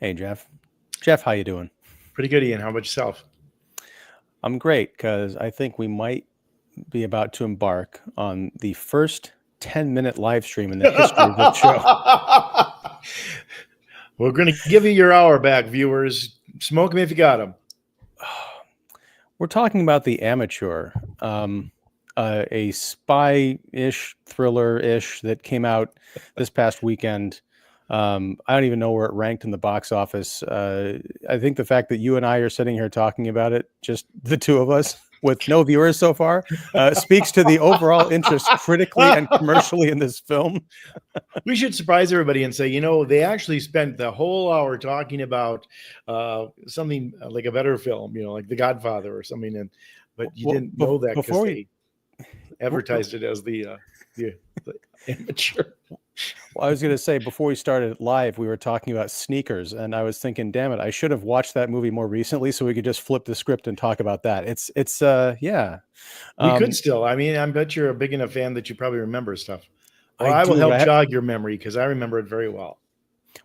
Hey, Jeff. Jeff, how you doing? Pretty good, Ian. How about yourself? I'm great because I think we might be about to embark on the first 10-minute live stream in the history of this show. We're going to give you your hour back, viewers. Smoke them if you got them. We're talking about The Amateur, a spy-ish, thriller-ish that came out this past weekend. I don't even know where it ranked in the box office. I think the fact that you and I are sitting here talking about it, just the two of us, with no viewers so far, speaks to the overall interest critically and commercially in this film. We should surprise everybody and say, they actually spent the whole hour talking about something like a better film, like The Godfather or something. But you Well, didn't know that because before we, they advertised it as the amateur. well, I was going to say before we started live, we were talking about sneakers, and I was thinking, damn it, I should have watched that movie more recently so we could just flip the script and talk about that. Yeah. We could Um, still. I mean, I bet you're a big enough fan that you probably remember stuff. Well, I I will do, but help jog your memory because I remember it very well.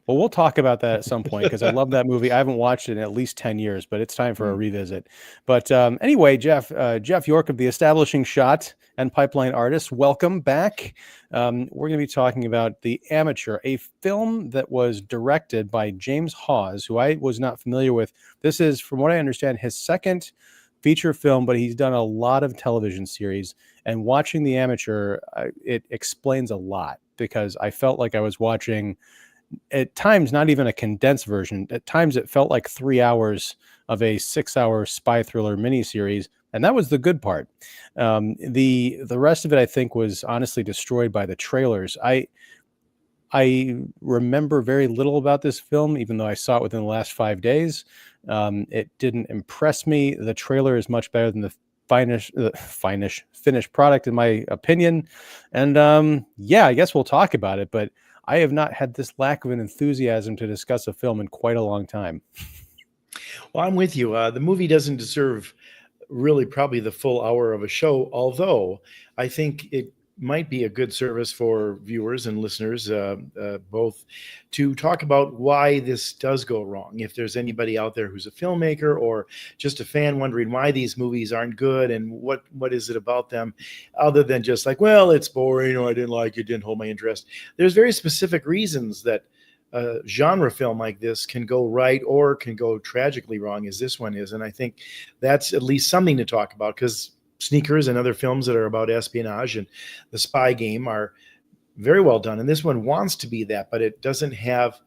well, we'll talk about that at some point because I love that movie. I haven't watched it in at least 10 years, but it's time for a Mm. revisit. But anyway, Jeff York of the Establishing Shot and Pipeline Artists, welcome back. We're going to be talking about The Amateur, a film that was directed by James Hawes, who I was not familiar with. This is, from what I understand, his second feature film, but he's done a lot of television series. And watching The Amateur, it explains a lot because I felt like I was watching at times not even a condensed version. At times it felt like 3 hours of a 6 hour spy thriller miniseries, and that was the good part. The rest of it, I think, was honestly destroyed by the trailers. I remember very little about this film, even though I saw it within the last 5 days. It didn't impress me. The trailer is much better than the finished product, in my opinion. And yeah, I guess we'll talk about it. But I have not had this lack of an enthusiasm to discuss a film in quite a long time. Well, I'm with you. The movie doesn't deserve really probably the full hour of a show, although I think it might be a good service for viewers and listeners both to talk about why this does go wrong. If there's anybody out there who's a filmmaker or just a fan wondering why these movies aren't good and what is it about them other than just like, well, it's boring or I didn't like it, didn't hold my interest. There's very specific reasons that a genre film like this can go right or can go tragically wrong, as this one is. And I think that's at least something to talk about because Sneakers and other films that are about espionage and the spy game are very well done. And this one wants to be that, but it doesn't have,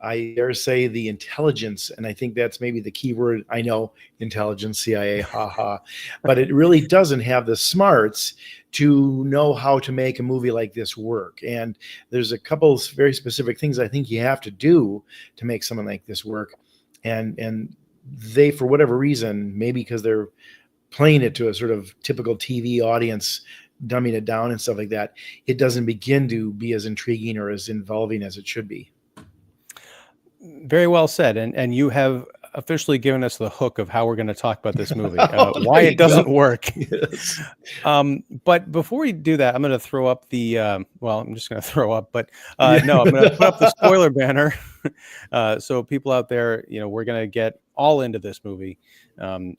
I dare say, the intelligence. And I think that's maybe the key word. I know intelligence, CIA, haha, but it really doesn't have the smarts to know how to make a movie like this work. And there's a couple of very specific things I think you have to do to make something like this work. And they, for whatever reason, maybe because they're playing it to a sort of typical TV audience, dumbing it down and stuff like that, it doesn't begin to be as intriguing or as involving as it should be. Very well said. And you have officially given us the hook of how we're going to talk about this movie, There why it you doesn't go. work. Yes. But before we do that, I'm going to throw up well, I'm just going to throw up, but Yeah. no, I'm going to put up the spoiler banner. So people out there, we're going to get all into this movie.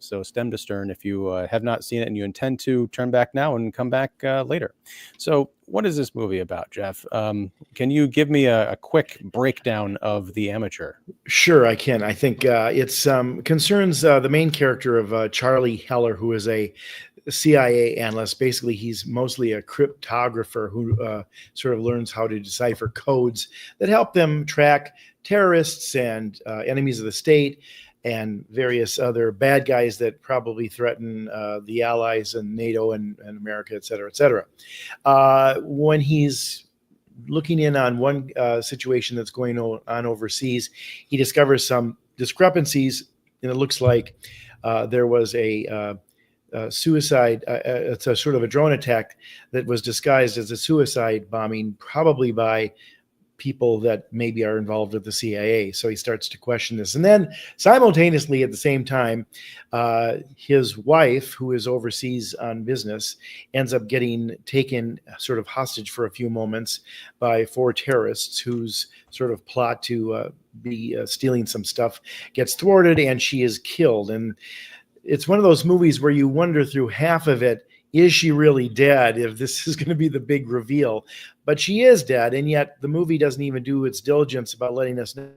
So stem to stern, if you have not seen it and you intend to, turn back now and come back later. So what is this movie about, Jeff? Can you give me a quick breakdown of The Amateur? Sure, I can. I think it's concerns the main character of Charlie Heller, who is a CIA analyst. Basically, he's mostly a cryptographer who sort of learns how to decipher codes that help them track terrorists and enemies of the state and various other bad guys that probably threaten the Allies and NATO and America, et cetera, et cetera. When he's looking in on one situation that's going on overseas, he discovers some discrepancies, and it looks like there was a suicide. It's a sort of a drone attack that was disguised as a suicide bombing, probably by people that maybe are involved with the CIA. So he starts to question this. And then simultaneously at the same time, his wife, who is overseas on business, ends up getting taken sort of hostage for a few moments by 4 terrorists whose sort of plot to be stealing some stuff gets thwarted, and she is killed. And it's one of those movies where you wonder through half of it, is she really dead, if this is going to be the big reveal? But she is dead, and yet the movie doesn't even do its diligence about letting us know.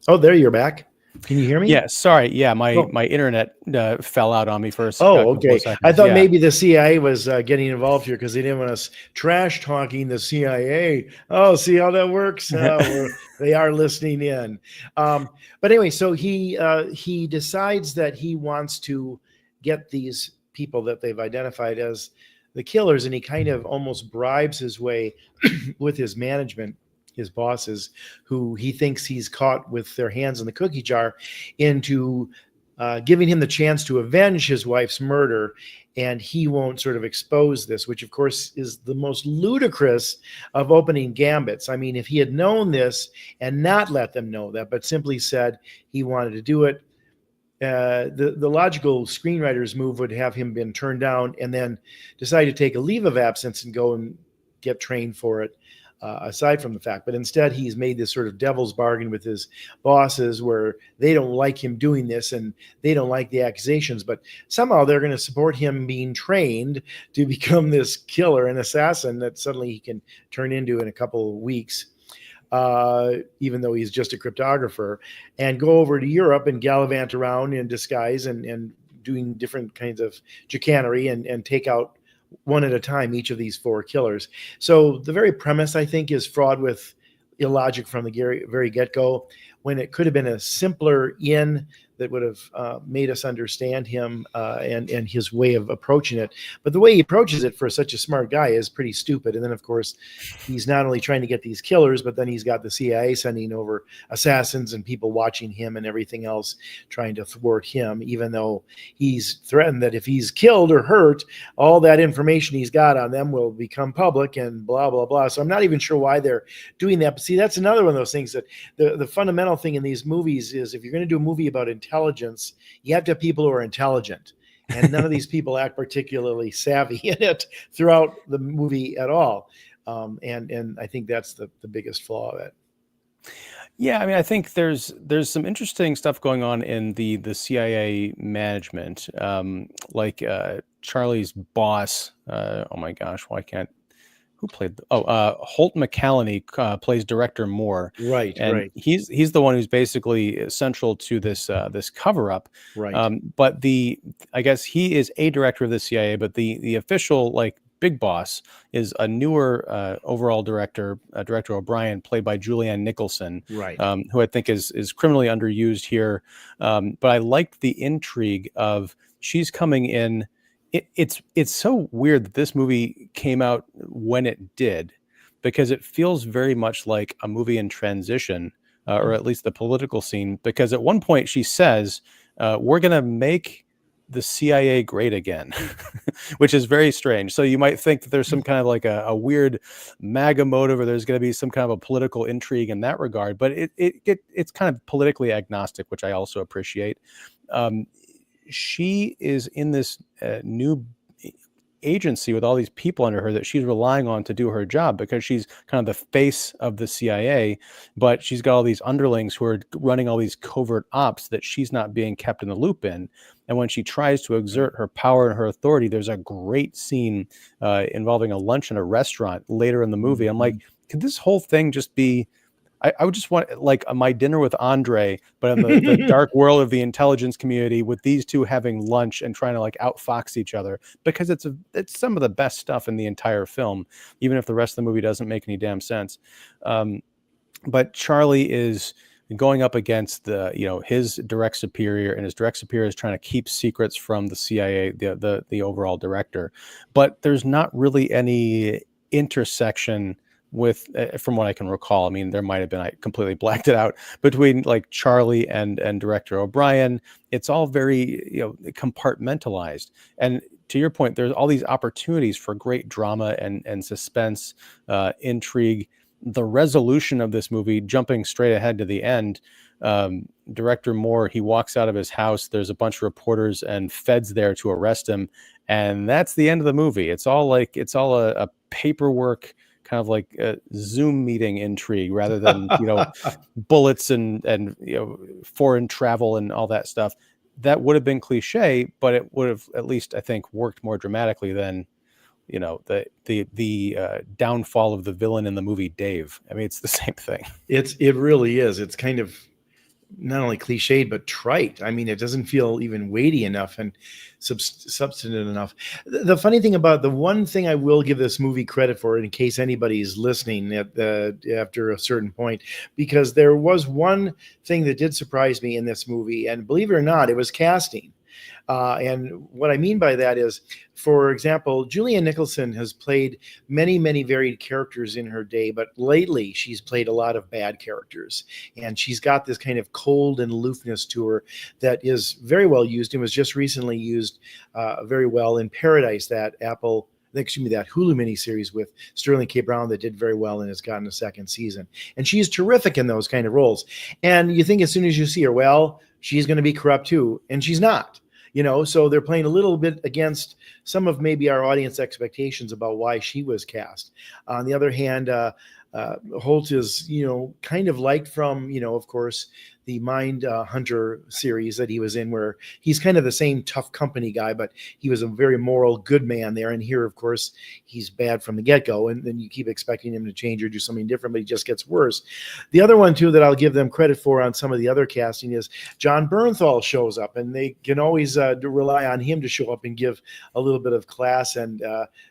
Oh, there, you're back. Can you hear me? Yeah, sorry. Yeah, my internet fell out on me for a couple okay. of seconds. I thought maybe the CIA was getting involved here because they didn't want us trash talking the CIA. Oh, see how that works? They are listening in. But anyway, so he decides that he wants to get these people that they've identified as the killers, and he kind of almost bribes his way with his management, his bosses, who he thinks he's caught with their hands in the cookie jar, into giving him the chance to avenge his wife's murder. And he won't sort of expose this, which of course is the most ludicrous of opening gambits. I mean, if he had known this and not let them know that, but simply said he wanted to do it, the logical screenwriter's move would have him been turned down and then decide to take a leave of absence and go and get trained for it. Aside from the fact, but instead he's made this sort of devil's bargain with his bosses where they don't like him doing this and they don't like the accusations, but somehow they're going to support him being trained to become this killer and assassin that suddenly he can turn into in a couple of weeks, even though he's just a cryptographer, and go over to Europe and gallivant around in disguise and doing different kinds of chicanery and take out one at a time each of these 4 killers. So the very premise, I think, is fraught with illogic from the very get-go, when it could have been a simpler in that would have made us understand him and his way of approaching it. But the way he approaches it for such a smart guy is pretty stupid. And then, of course, he's not only trying to get these killers, but then he's got the CIA sending over assassins and people watching him and everything else, trying to thwart him, even though he's threatened that if he's killed or hurt, all that information he's got on them will become public and blah, blah, blah. So I'm not even sure why they're doing that. But see, that's another one of those things that the fundamental thing in these movies is, if you're going to do a movie about intelligence, you have to have people who are intelligent, and none of these people act particularly savvy in it throughout the movie at all. And I think that's the biggest flaw of it. Yeah, I mean, I think there's some interesting stuff going on in the CIA management, like Charlie's boss. Oh my gosh, why can't who played? Holt McCallany plays Director Moore, Right, and right, he's the one who's basically central to this this cover up. right. But I guess he is a director of the CIA, but the official like big boss is a newer overall director, Director O'Brien, played by Julianne Nicholson, Right. who I think is criminally underused here. But I liked the intrigue of she's coming in. It's so weird that this movie came out when it did, because it feels very much like a movie in transition, or at least the political scene. Because at one point she says, "We're going to make the CIA great again," which is very strange. So you might think that there's some kind of like a weird MAGA motive, or there's going to be some kind of a political intrigue in that regard. But it's kind of politically agnostic, which I also appreciate. She is in this new agency with all these people under her that she's relying on to do her job, because she's kind of the face of the CIA, but she's got all these underlings who are running all these covert ops that she's not being kept in the loop in. And when she tries to exert her power and her authority, there's a great scene involving a lunch in a restaurant later in the movie. I'm like, could this whole thing just be, I would just want like My Dinner with Andre, but in the dark world of the intelligence community, with these two having lunch and trying to like outfox each other, because it's some of the best stuff in the entire film, even if the rest of the movie doesn't make any damn sense. But Charlie is going up against his direct superior, and his direct superior is trying to keep secrets from the CIA, the overall director. But there's not really any intersection with, from what I can recall. I mean, there might have been, I completely blacked it out, between like Charlie and Director O'Brien. It's all very compartmentalized. And to your point, there's all these opportunities for great drama and suspense, intrigue. The resolution of this movie, jumping straight ahead to the end, Director Moore, he walks out of his house. There's a bunch of reporters and feds there to arrest him, and that's the end of the movie. It's all a paperwork, kind of like a Zoom meeting intrigue, rather than bullets and foreign travel and all that stuff. That would have been cliche, but it would have at least, I think, worked more dramatically than the downfall of the villain in the movie Dave. I mean, it's the same thing. It really is. It's kind of not only cliched but trite. I mean, it doesn't feel even weighty enough and substantive enough. The funny thing about, the one thing I will give this movie credit for, in case anybody's listening after a certain point, because there was one thing that did surprise me in this movie, and believe it or not, it was casting. And what I mean by that is, for example, Julia Nicholson has played many, many varied characters in her day, but lately she's played a lot of bad characters. And she's got this kind of cold and aloofness to her that is very well used, and was just recently used very well in Paradise, that Hulu miniseries with Sterling K. Brown that did very well and has gotten a second season. And she's terrific in those kind of roles. And you think as soon as you see her, well, she's going to be corrupt too, and she's not. So they're playing a little bit against some of maybe our audience expectations about why she was cast. On the other hand, Holt is, kind of liked from, of course, the Mind Hunter series that he was in, where he's kind of the same tough company guy, but he was a very moral, good man there. And here, of course, he's bad from the get-go, and then you keep expecting him to change or do something different, but he just gets worse. The other one, too, that I'll give them credit for on some of the other casting is John Bernthal shows up, and they can always rely on him to show up and give a little bit of class and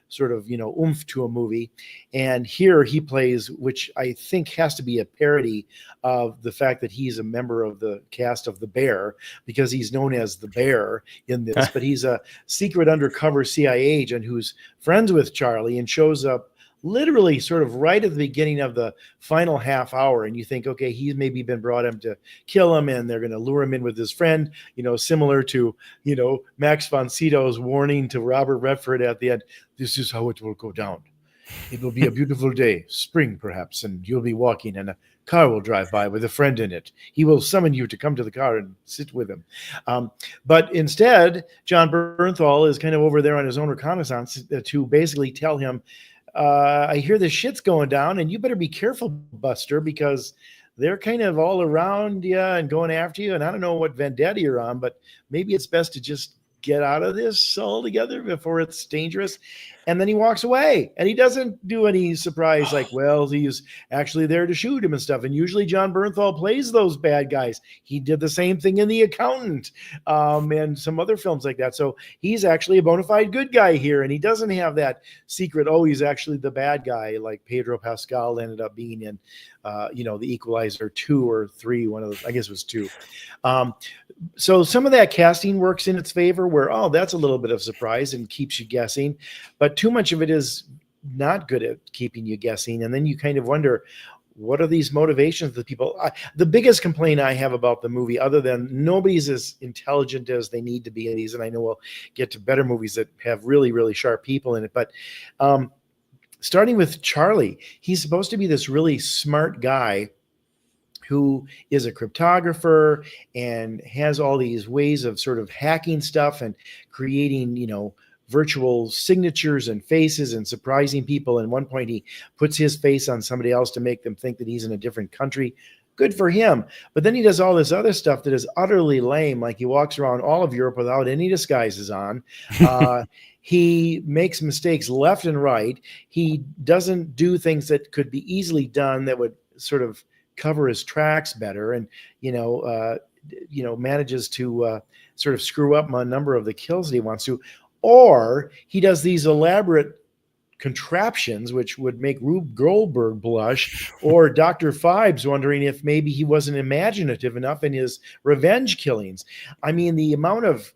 sort of, oomph to a movie. And here he plays, which I think has to be a parody of the fact that he's a member of the cast of The Bear, because he's known as The Bear in this, but he's a secret undercover CIA agent who's friends with Charlie and shows up literally sort of right at the beginning of the final half hour. And you think, okay, he's maybe been brought in to kill him, and they're going to lure him in with his friend, similar to, Max von Sydow's warning to Robert Redford at the end. This is how it will go down. It will be a beautiful day, spring perhaps, and you'll be walking, and a car will drive by with a friend in it. He will summon you to come to the car and sit with him. But instead, John Bernthal is kind of over there on his own reconnaissance to basically tell him, I hear this shit's going down, and you better be careful, Buster, because they're kind of all around you and going after you. And I don't know what vendetta you're on, but maybe it's best to just get out of this altogether before it's dangerous. And then he walks away, and he doesn't do any surprise, like, well, he's actually there to shoot him and stuff. And usually John Bernthal plays those bad guys. He did the same thing in The Accountant and some other films like that. So he's actually a bona fide good guy here, and he doesn't have that secret, oh, he's actually the bad guy, like Pedro Pascal ended up being in, The Equalizer 2 or 3, one of those, I guess it was 2. So some of that casting works in its favor, where, oh, that's a little bit of surprise and keeps you guessing. But too much of it is not good at keeping you guessing. And then you kind of wonder, what are these motivations of the people? The biggest complaint I have about the movie, other than nobody's as intelligent as they need to be in these, and I know we'll get to better movies that have really, really sharp people in it, but starting with Charlie, he's supposed to be this really smart guy who is a cryptographer and has all these ways of sort of hacking stuff and creating, virtual signatures and faces and surprising people. And at one point he puts his face on somebody else to make them think that he's in a different country. Good for him. But then he does all this other stuff that is utterly lame. Like he walks around all of Europe without any disguises on. He makes mistakes left and right. He doesn't do things that could be easily done that would sort of cover his tracks better, and manages to sort of screw up a number of the kills that he wants to. Or he does these elaborate contraptions, which would make Rube Goldberg blush, or Dr. Phibes wondering if maybe he wasn't imaginative enough in his revenge killings. I mean, the amount of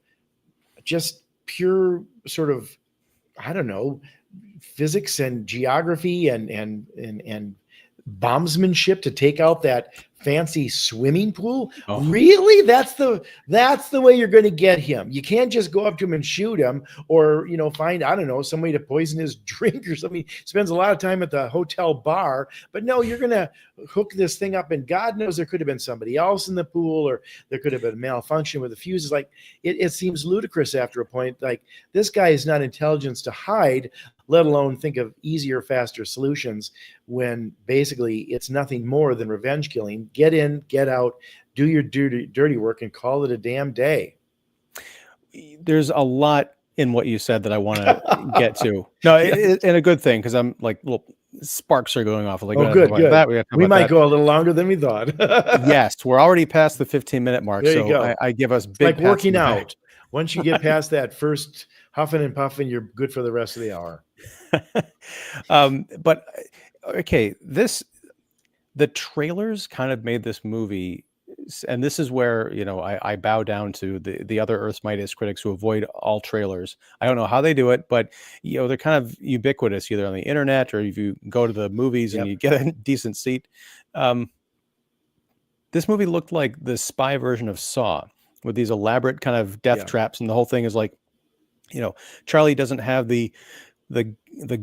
just pure sort of, I don't know, physics and geography and bombsmanship to take out that fancy swimming pool. Oh. Really? That's the way you're going to get him. You can't just go up to him and shoot him, or find, I don't know, some way to poison his drink or something. He spends a lot of time at the hotel bar, but no, you're going to hook this thing up, and God knows there could have been somebody else in the pool, or there could have been a malfunction with the fuses. Like it seems ludicrous after a point. Like, this guy is not intelligence to hide, let alone think of easier, faster solutions, when basically it's nothing more than revenge killing. Get in, get out, do your dirty work, and call it a damn day. There's a lot in what you said that I want to get to. No, and a good thing, because I'm like, little sparks are going off. Like, oh, good. We might that. Go a little longer than we thought. Yes, we're already past the 15-minute mark. There you go. I give us big. It's like working out. Once you get past that first huffing and puffing, you're good for the rest of the hour. But okay, the trailers kind of made this movie, and this is where I bow down to the other Earth's Mightiest critics who avoid all trailers. I don't know how they do it, but they're kind of ubiquitous, either on the internet or if you go to the movies and you get a decent seat. This movie looked like the spy version of Saw, with these elaborate kind of death traps, and the whole thing is like, Charlie doesn't have the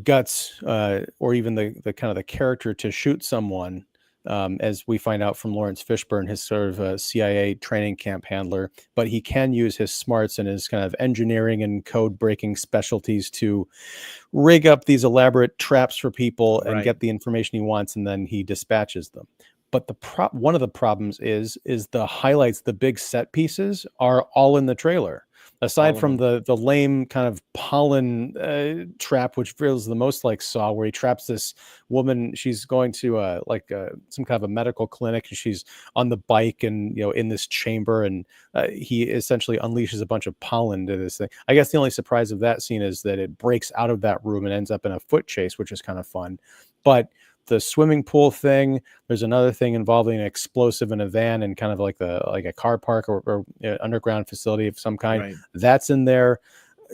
guts or even the kind of the character to shoot someone, as we find out from Lawrence Fishburne, his sort of CIA training camp handler, but he can use his smarts and his kind of engineering and code breaking specialties to rig up these elaborate traps for people and get the information he wants, and then he dispatches them. But one of the problems is the highlights, the big set pieces, are all in the trailer. Aside from the lame kind of pollen trap, which feels the most like Saw, where he traps this woman. She's going to some kind of a medical clinic, and she's on the bike and in this chamber, and he essentially unleashes a bunch of pollen to this thing. I guess the only surprise of that scene is that it breaks out of that room and ends up in a foot chase, which is kind of fun. But the swimming pool thing, there's another thing involving an explosive in a van and kind of like a car park or underground facility of some kind. That's in there.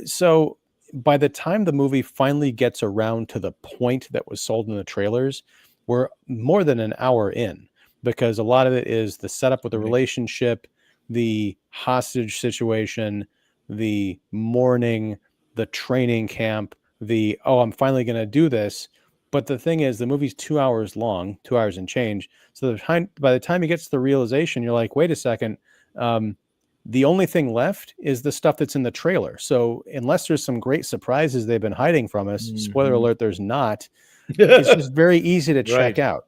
So by the time the movie finally gets around to the point that was sold in the trailers, we're more than an hour in, because a lot of it is the setup with the relationship, the hostage situation, the mourning, the training camp, I'm finally going to do this. But the thing is, the movie's 2 hours long, 2 hours and change. So by the time he gets to the realization, you're like, wait a second. The only thing left is the stuff that's in the trailer. So unless there's some great surprises they've been hiding from us, spoiler alert, there's not. It's just very easy to check out.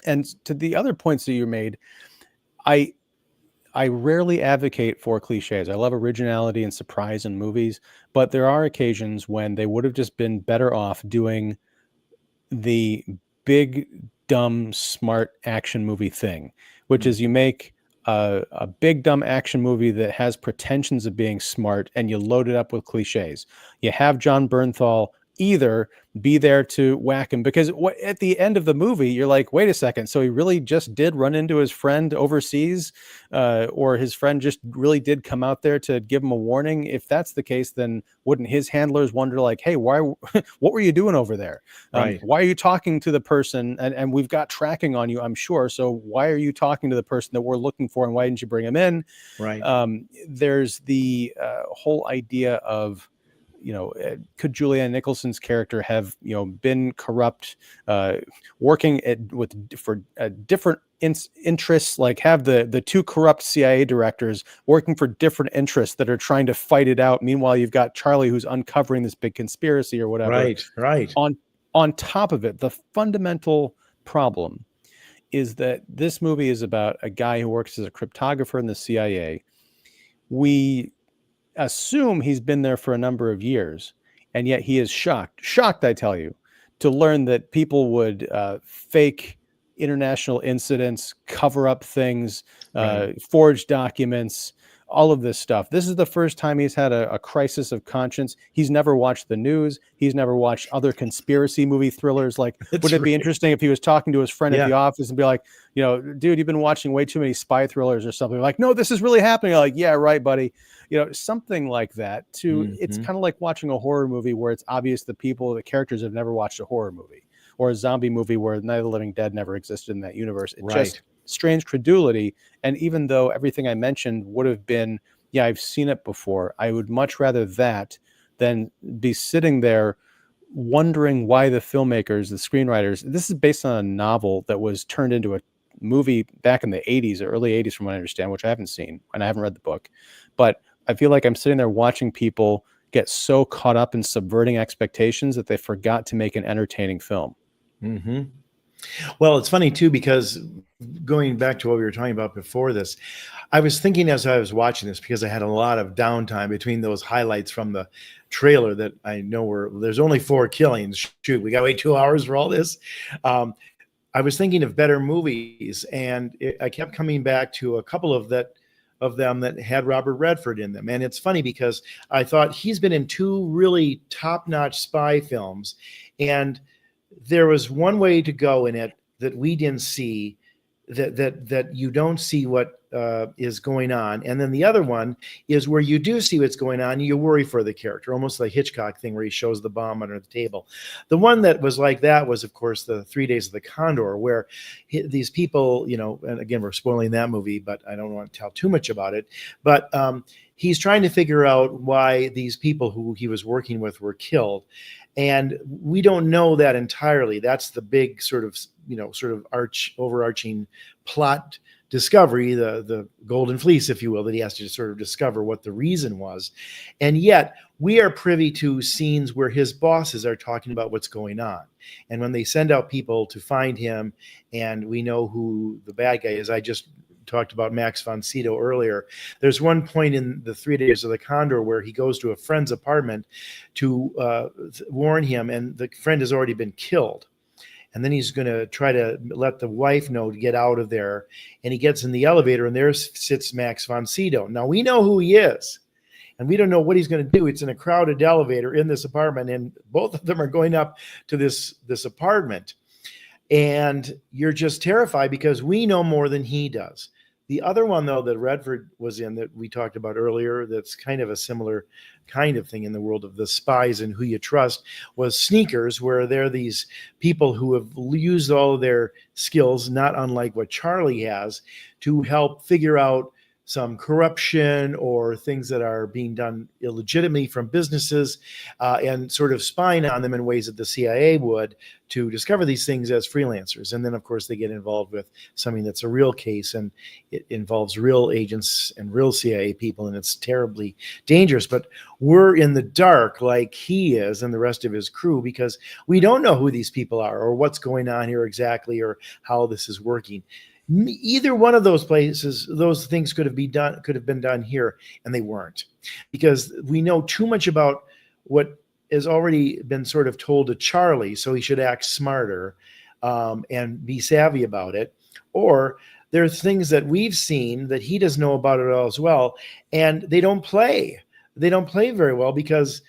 And to the other points that you made, I rarely advocate for cliches. I love originality and surprise in movies, but there are occasions when they would have just been better off doing the big, dumb, smart action movie thing, which is you make a big, dumb action movie that has pretensions of being smart, and you load it up with cliches. You have John Bernthal either be there to whack him, because at the end of the movie, you're like, wait a second, so he really just did run into his friend overseas, or his friend just really did come out there to give him a warning? If that's the case, then wouldn't his handlers wonder, like, hey, why what were you doing over there? Why are you talking to the person, and we've got tracking on you, I'm sure, so why are you talking to the person that we're looking for, and why didn't you bring him in? There's the whole idea of, could Julianne Nicholson's character have, been corrupt, working for different interests, like have the two corrupt CIA directors working for different interests that are trying to fight it out. Meanwhile, you've got Charlie who's uncovering this big conspiracy or whatever. On top of it, the fundamental problem is that this movie is about a guy who works as a cryptographer in the CIA. We assume he's been there for a number of years, and yet he is shocked, I tell you, to learn that people would fake international incidents, cover up things, forge documents, all of this stuff. This is the first time he's had a crisis of conscience. He's never watched the news. He's never watched other conspiracy movie thrillers. Like, would it be interesting if he was talking to his friend at the office and be like, dude, you've been watching way too many spy thrillers or something. Like, no, this is really happening. You're like, yeah, right, buddy. Something like that. It's kind of like watching a horror movie where it's obvious the characters have never watched a horror movie, or a zombie movie where Night of the Living Dead never existed in that universe. It just strange credulity. And even though everything I mentioned would have been, yeah, I've seen it before, I would much rather that than be sitting there wondering why the filmmakers, the screenwriters, this is based on a novel that was turned into a movie back in the 80s or early 80s, from what I understand, which I haven't seen and I haven't read the book. But I feel like I'm sitting there watching people get so caught up in subverting expectations that they forgot to make an entertaining film. Mm-hmm. Well, it's funny too, because going back to what we were talking about before this, I was thinking as I was watching this, because I had a lot of downtime between those highlights from the trailer that I know there's only 4 killings. Shoot, we got to wait 2 hours for all this. I was thinking of better movies, and I kept coming back to a couple of them that had Robert Redford in them. And it's funny because I thought he's been in 2 really top-notch spy films, and there was one way to go in it that we didn't see, that you don't see what is going on. And then the other one is where you do see what's going on. You worry for the character, almost like Hitchcock thing where he shows the bomb under the table. The one that was like that was, of course, the 3 Days of the Condor, where these people, and again, we're spoiling that movie, but I don't want to tell too much about it. But he's trying to figure out why these people who he was working with were killed. And we don't know that entirely. That's the big sort of overarching plot discovery, the golden fleece, if you will, that he has to sort of discover what the reason was. And yet we are privy to scenes where his bosses are talking about what's going on. And when they send out people to find him, and we know who the bad guy is, I just talked about Max von Sydow earlier. There's one point in the 3 Days of the Condor where he goes to a friend's apartment to warn him, and the friend has already been killed. And then he's going to try to let the wife know to get out of there. And he gets in the elevator, and there sits Max von Sydow. Now, we know who he is, and we don't know what he's going to do. It's in a crowded elevator in this apartment, and both of them are going up to this apartment. And you're just terrified because we know more than he does. The other one, though, that Redford was in that we talked about earlier, that's kind of a similar kind of thing in the world of the spies and who you trust, was Sneakers, where they're these people who have used all of their skills, not unlike what Charlie has, to help figure out some corruption or things that are being done illegitimately from businesses, and sort of spying on them in ways that the CIA would, to discover these things as freelancers. And then, of course, they get involved with something that's a real case, and it involves real agents and real CIA people, and it's terribly dangerous. But we're in the dark like he is and the rest of his crew, because we don't know who these people are or what's going on here exactly or how this is working. Either one of those places, those things could have been done here, and they weren't, because we know too much about what has already been sort of told to Charlie, so he should act smarter and be savvy about it. Or there's things that we've seen that he doesn't know about it all as well, and they don't play. They don't play very well because,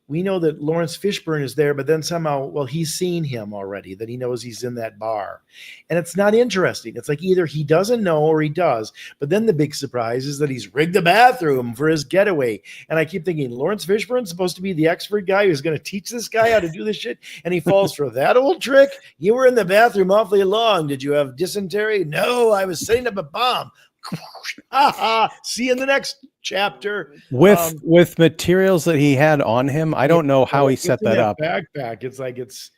we know that Lawrence Fishburne is there, but then somehow, well, he's seen him already, that he knows he's in that bar. And it's not interesting. It's like either he doesn't know or he does. But then the big surprise is that he's rigged the bathroom for his getaway. And I keep thinking, Lawrence Fishburne's supposed to be the expert guy who's going to teach this guy how to do this shit. And he falls for that old trick. You were in the bathroom awfully long. Did you have dysentery? No, I was setting up a bomb. See you in the next chapter. With materials that he had on him. I don't know how he set that up. Backpack. It's like it's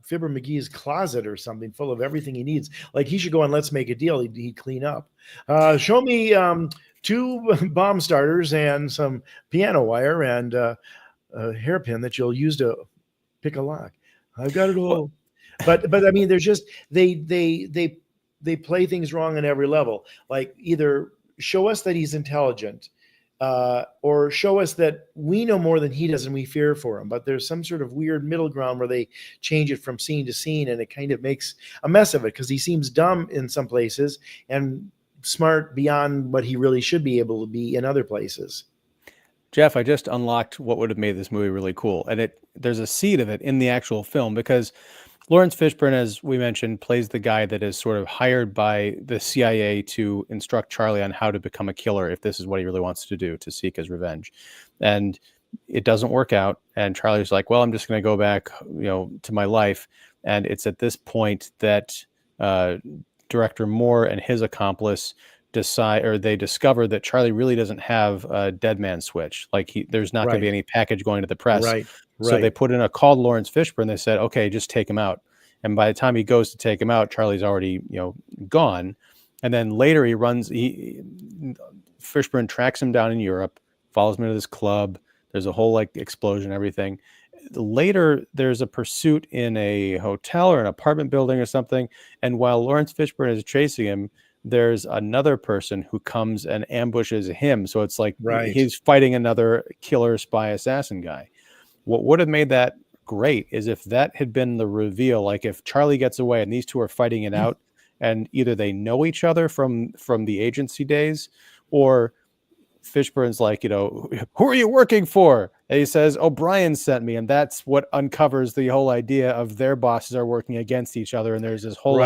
Fibber McGee's closet or something, full of everything he needs. Like he should go on Let's Make a Deal. He'd clean up. Show me 2 bomb starters and some piano wire and a hairpin that you'll use to pick a lock. I've got it all. But I mean, there's just they play things wrong on every level. Like either show us that he's intelligent, or show us that we know more than he does and we fear for him. But there's some sort of weird middle ground where they change it from scene to scene, and it kind of makes a mess of it because he seems dumb in some places and smart beyond what he really should be able to be in other places. Jeff, I just unlocked what would have made this movie really cool. And there's a seed of it in the actual film, because Lawrence Fishburne, as we mentioned, plays the guy that is sort of hired by the CIA to instruct Charlie on how to become a killer if this is what he really wants to do, to seek his revenge. And it doesn't work out. And Charlie's like, well, I'm just going to go back, to my life. And it's at this point that Director Moore and his accomplice they discover that Charlie really doesn't have a dead man switch. Like there's not going to be any package going to the press. Right. So they put in a call to Lawrence Fishburne. They said, okay, just take him out. And by the time he goes to take him out, Charlie's already, gone. And then later Fishburne tracks him down in Europe, follows him to this club. There's a whole explosion, everything. Later, there's a pursuit in a hotel or an apartment building or something. And while Lawrence Fishburne is chasing him, there's another person who comes and ambushes him. So it's like he's fighting another killer spy assassin guy. What would have made that great is if that had been the reveal, like if Charlie gets away and these two are fighting it out, and either they know each other from the agency days, or Fishburne's like, who are you working for? And he says, O'Brien sent me. And that's what uncovers the whole idea of their bosses are working against each other. And there's this whole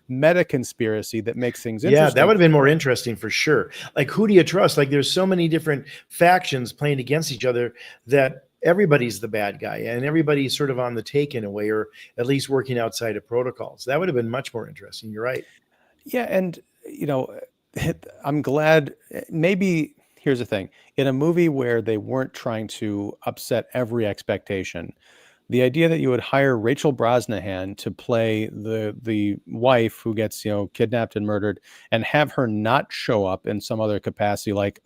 meta conspiracy that makes things interesting. Yeah, that would have been more interesting for sure. Like, who do you trust? Like, there's so many different factions playing against each other that everybody's the bad guy and everybody's sort of on the take in a way, or at least working outside of protocols. That would have been much more interesting. You're right. Yeah. And, I'm glad. Maybe here's the thing. In a movie where they weren't trying to upset every expectation, the idea that you would hire Rachel Brosnahan to play the wife who gets, kidnapped and murdered, and have her not show up in some other capacity, like,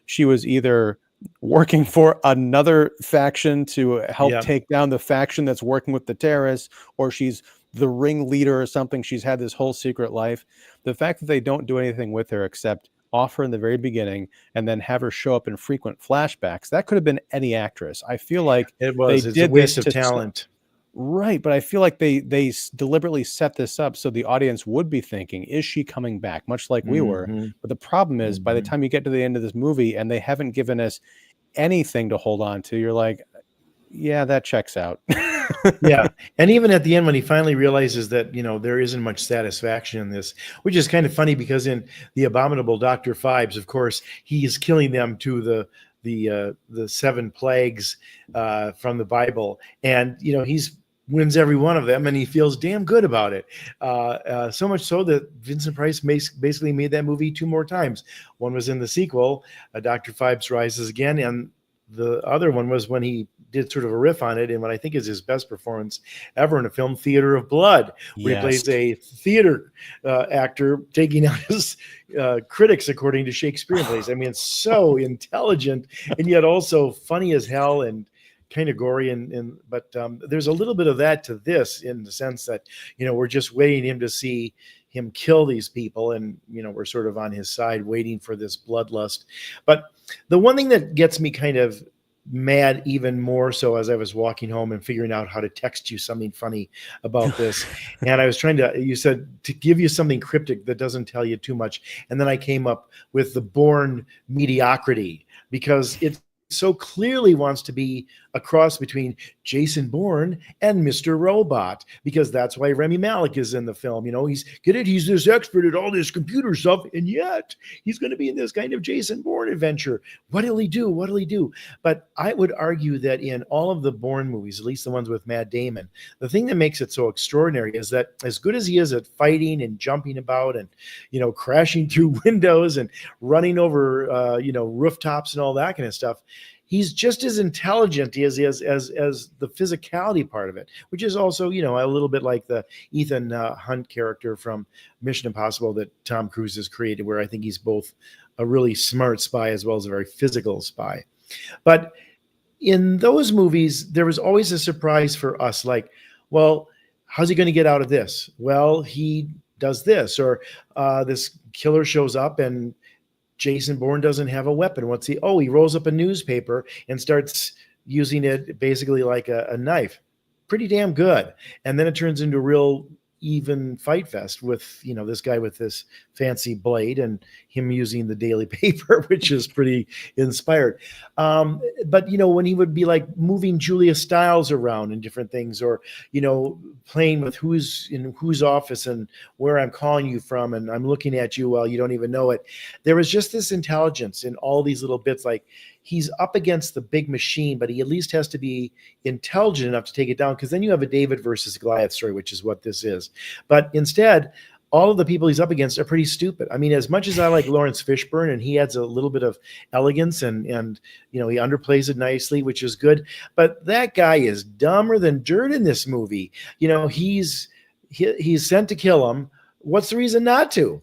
she was either working for another faction to help take down the faction that's working with the terrorists, or she's the ringleader or something. She's had this whole secret life. The fact that they don't do anything with her except offer in the very beginning and then have her show up in frequent flashbacks, that could have been any actress. I feel like it's a waste of talent. Right. But I feel like they deliberately set this up so the audience would be thinking, is she coming back? Much like we were. But the problem is, by the time you get to the end of this movie and they haven't given us anything to hold on to, you're like, yeah, that checks out. Yeah. And even at the end, when he finally realizes that, there isn't much satisfaction in this, which is kind of funny, because in The Abominable Dr. Phibes, of course, he is killing them to the 7 plagues from the Bible. And, he's wins every one of them, and he feels damn good about it. So much so that Vincent Price basically made that movie 2 more times. One was in the sequel, Dr. Phibes Rises Again, and the other one was when he did sort of a riff on it in what I think is his best performance ever in a film, Theater of Blood, where he plays a theater actor taking out his critics, according to Shakespearean plays. I mean, it's so intelligent and yet also funny as hell and kind of gory. But there's a little bit of that to this, in the sense that, we're just waiting to see him kill these people, and we're sort of on his side waiting for this bloodlust. But the one thing that gets me kind of mad even more so, as I was walking home and figuring out how to text you something funny about this, and I was you said to give you something cryptic that doesn't tell you too much, and then I came up with the Bourne mediocrity, because it so clearly wants to be a cross between Jason Bourne and Mr. Robot, because that's why Rami Malek is in the film. He's this expert at all this computer stuff, and yet he's going to be in this kind of Jason Bourne adventure. What'll he do? But I would argue that in all of the Bourne movies, at least the ones with Matt Damon, the thing that makes it so extraordinary is that, as good as he is at fighting and jumping about and, crashing through windows and running over, rooftops and all that kind of stuff, he's just as intelligent as the physicality part of it, which is also, a little bit like the Ethan Hunt character from Mission Impossible that Tom Cruise has created, where I think he's both a really smart spy as well as a very physical spy. But in those movies, there was always a surprise for us, like, well, how's he going to get out of this? Well, he does this, or this killer shows up and Jason Bourne doesn't have a weapon. He rolls up a newspaper and starts using it basically like a knife. Pretty damn good. And then it turns into a real even fight fest with, this guy with this fancy blade and him using the daily paper, which is pretty inspired. But when he would be like moving Julia Stiles around and different things, or playing with who's in whose office and where I'm calling you from, and I'm looking at you while you don't even know it. There was just this intelligence in all these little bits. Like, he's up against the big machine, but he at least has to be intelligent enough to take it down, because then you have a David versus Goliath story, which is what this is. But instead, all of the people he's up against are pretty stupid. I mean, as much as I like Lawrence Fishburne, and he adds a little bit of elegance, and he underplays it nicely, which is good. But that guy is dumber than dirt in this movie. He's sent to kill him. What's the reason not to?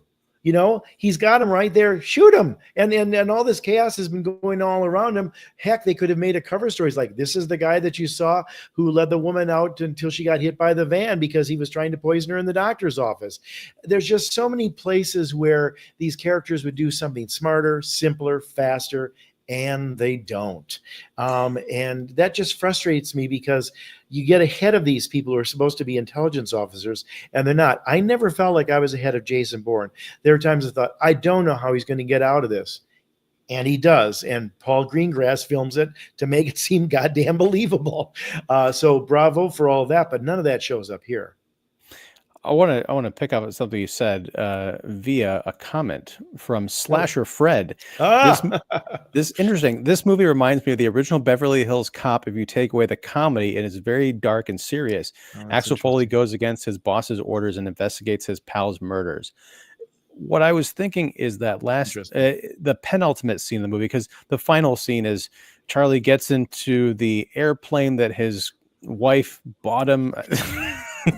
He's got him right there. Shoot him. And all this chaos has been going all around him. Heck, they could have made a cover stories like, this is the guy that you saw who led the woman out until she got hit by the van because he was trying to poison her in the doctor's office. There's just so many places where these characters would do something smarter, simpler, faster, and they don't. And that just frustrates me, because you get ahead of these people who are supposed to be intelligence officers, and they're not. I never felt like I was ahead of Jason Bourne. There were times I thought, I don't know how he's going to get out of this. And he does. And Paul Greengrass films it to make it seem goddamn believable. So bravo for all of that, but none of that shows up here. I want to pick up on something you said via a comment from Slasher Fred. This interesting. This movie reminds me of the original Beverly Hills Cop if you take away the comedy, and it's very dark and serious. Axel Foley goes against his boss's orders and investigates his pal's murders. What I was thinking is that the penultimate scene in the movie, because the final scene is Charlie gets into the airplane that his wife bought him.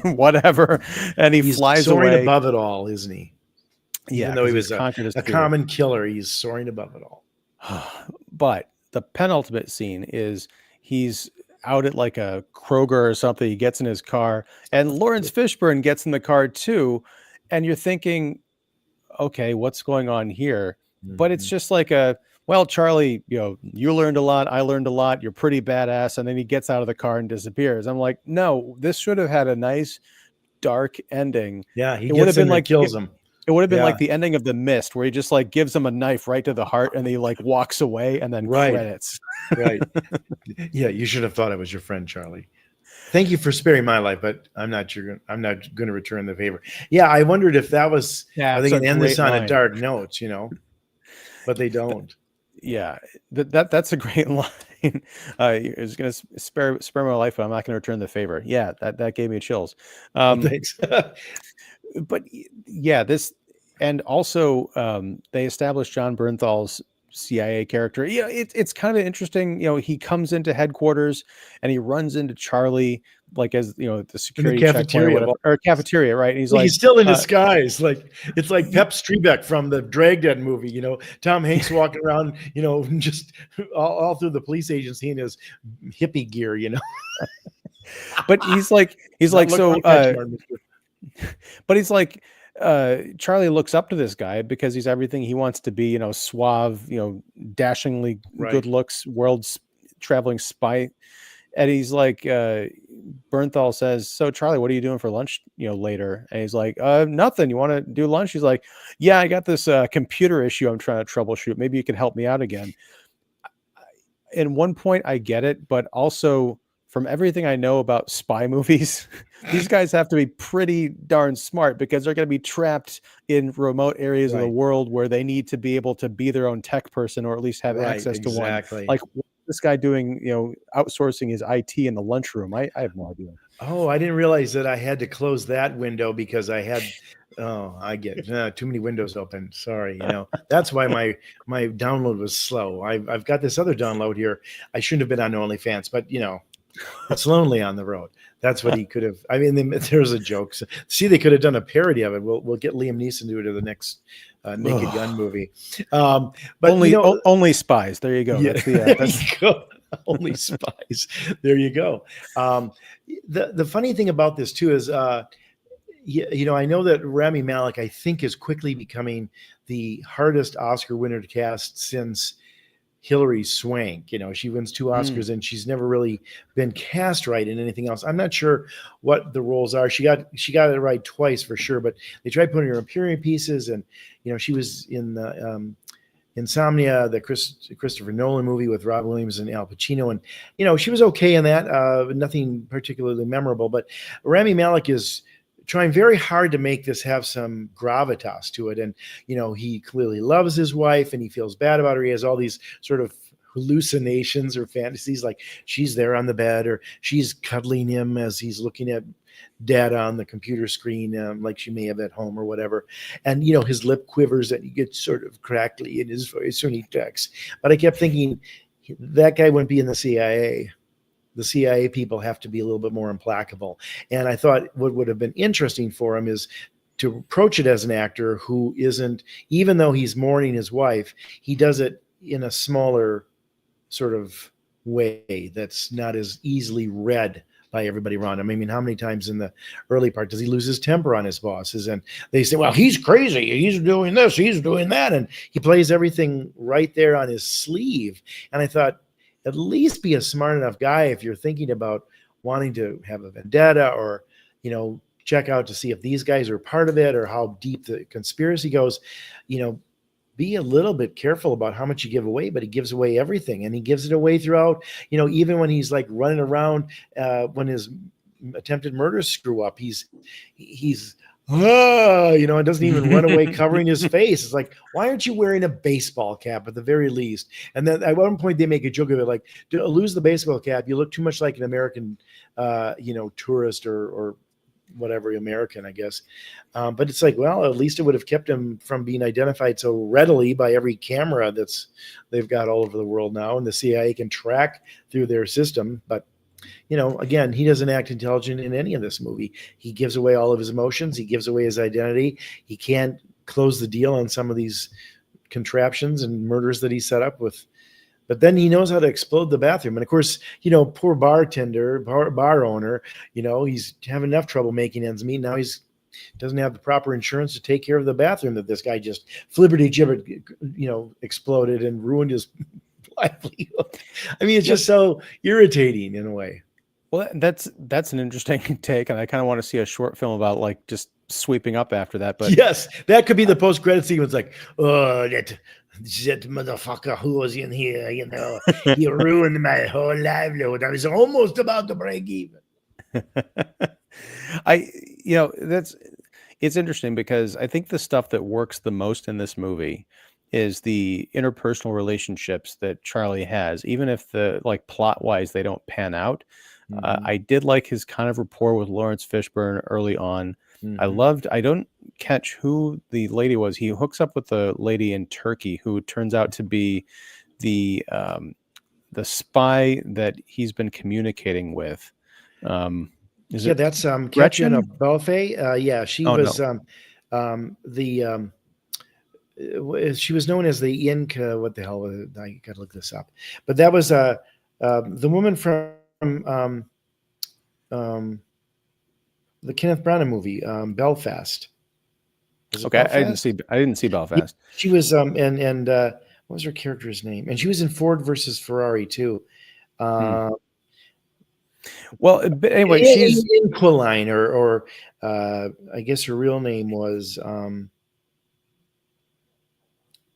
Whatever, and he's flies soaring away above it all, isn't he? Yeah, even though he was a common killer, he's soaring above it all. But the penultimate scene is he's out at like a Kroger or something. He gets in his car, and Lawrence Fishburne gets in the car too, and you're thinking, okay, what's going on here? But it's just like well, Charlie, you learned a lot. I learned a lot. You're pretty badass. And then he gets out of the car and disappears. I'm like, no, this should have had a nice dark ending. Yeah. It would have been like, kills him. It would have been like the ending of The Mist, where he just like gives him a knife right to the heart and he like walks away, and then credits. Right. Yeah. You should have thought it was your friend, Charlie. Thank you for sparing my life, but I'm not going to return the favor. Yeah. I wondered if that was, are they going to end this on a dark note, but they don't. Yeah, that's a great line. It's going to spare my life, but I'm not going to return the favor. Yeah, that gave me chills. Thanks. But yeah, this, and also they established John Bernthal's CIA character. Yeah, it's kind of interesting. He comes into headquarters and he runs into Charlie, like as the security cafeteria or cafeteria, right? And he's still in disguise. Like it's like Pep Strebeck from the Drag Dead movie. Tom Hanks walking around, just all through the police agency in his hippie gear. But he's like so. But he's like. Charlie looks up to this guy because he's everything he wants to be, suave, dashingly good looks, world traveling spy. And he's like, Bernthal says, so Charlie, what are you doing for lunch, later? And he's like, nothing. You want to do lunch? He's like, yeah, I got this computer issue I'm trying to troubleshoot. Maybe you could help me out again. In one point, I get it, but also from everything I know about spy movies, these guys have to be pretty darn smart, because they're going to be trapped in remote areas of the world where they need to be able to be their own tech person, or at least have access to one. Like, what's this guy doing, outsourcing his IT in the lunchroom? I have no idea. Oh, I didn't realize that I had to close that window because I had, I get too many windows open. Sorry. That's why my download was slow. I've got this other download here. I shouldn't have been on OnlyFans, but it's lonely on the road. That's what he could have. I mean, there's a joke. See, they could have done a parody of it. We'll get Liam Neeson to do it in the next Naked Gun movie. But only spies. There you go. Yeah, that's you go. Only spies. There you go. The funny thing about this too is, I know that Rami Malek, I think, is quickly becoming the hardest Oscar winner to cast since Hilary Swank. She wins 2 Oscars, and she's never really been cast right in anything else. I'm not sure what the roles are. She got it right twice for sure, but they tried putting her in period pieces, and she was in the Insomnia, the Christopher Nolan movie with Rob Williams and Al Pacino, and she was okay in that, nothing particularly memorable. But Rami Malek is trying very hard to make this have some gravitas to it, and he clearly loves his wife, and he feels bad about her. He has all these sort of hallucinations or fantasies, like she's there on the bed, or she's cuddling him as he's looking at data on the computer screen, like she may have at home or whatever. And his lip quivers, and he gets sort of crackly in his voice when he texts. But I kept thinking, that guy wouldn't be in the CIA. The CIA people have to be a little bit more implacable. And I thought what would have been interesting for him is to approach it as an actor who isn't, even though he's mourning his wife, he does it in a smaller sort of way that's not as easily read by everybody around him. I mean, how many times in the early part does he lose his temper on his bosses? And they say, well, he's crazy. He's doing this, he's doing that. And he plays everything right there on his sleeve. And I thought, at least be a smart enough guy if you're thinking about wanting to have a vendetta, or, check out to see if these guys are part of it or how deep the conspiracy goes. Be a little bit careful about how much you give away, but he gives away everything, and he gives it away throughout, even when he's like running around, when his attempted murders screw up, he's and doesn't even run away covering his face. It's like, why aren't you wearing a baseball cap at the very least? And then at one point they make a joke of it, like, to lose the baseball cap, you look too much like an American, tourist or whatever, American, I guess. But it's like, well, at least it would have kept him from being identified so readily by every camera they've got all over the world now, and the CIA can track through their system. But again, he doesn't act intelligent in any of this movie. He gives away all of his emotions. He gives away his identity. He can't close the deal on some of these contraptions and murders that he set up with. But then he knows how to explode the bathroom. And of course, poor bar owner, he's having enough trouble making ends meet. Now doesn't have the proper insurance to take care of the bathroom that this guy just flibberty-gibbered, exploded and ruined his livelihood. I mean, it's just so irritating in a way. Well, that's an interesting take, and I kind of want to see a short film about like just sweeping up after that. But yes, that could be the post-credit sequence. Like, oh, that motherfucker who was in here, he ruined my whole livelihood. I was almost about to break even. It's interesting because I think the stuff that works the most in this movie is the interpersonal relationships that Charlie has, even if plot wise they don't pan out. Mm-hmm. I did like his kind of rapport with Lawrence Fishburne early on. Mm-hmm. I don't catch who the lady was. He hooks up with the lady in Turkey who turns out to be the spy that he's been communicating with. That's Katrina Balfe. She was she was known as the Inca. What the hell? I got to look this up. But that was the woman from the Kenneth Branagh movie, Belfast. Okay, Belfast? I didn't see Belfast. She was and what was her character's name? And she was in Ford versus Ferrari too. Well, but anyway, she's Inquiline, or I guess her real name was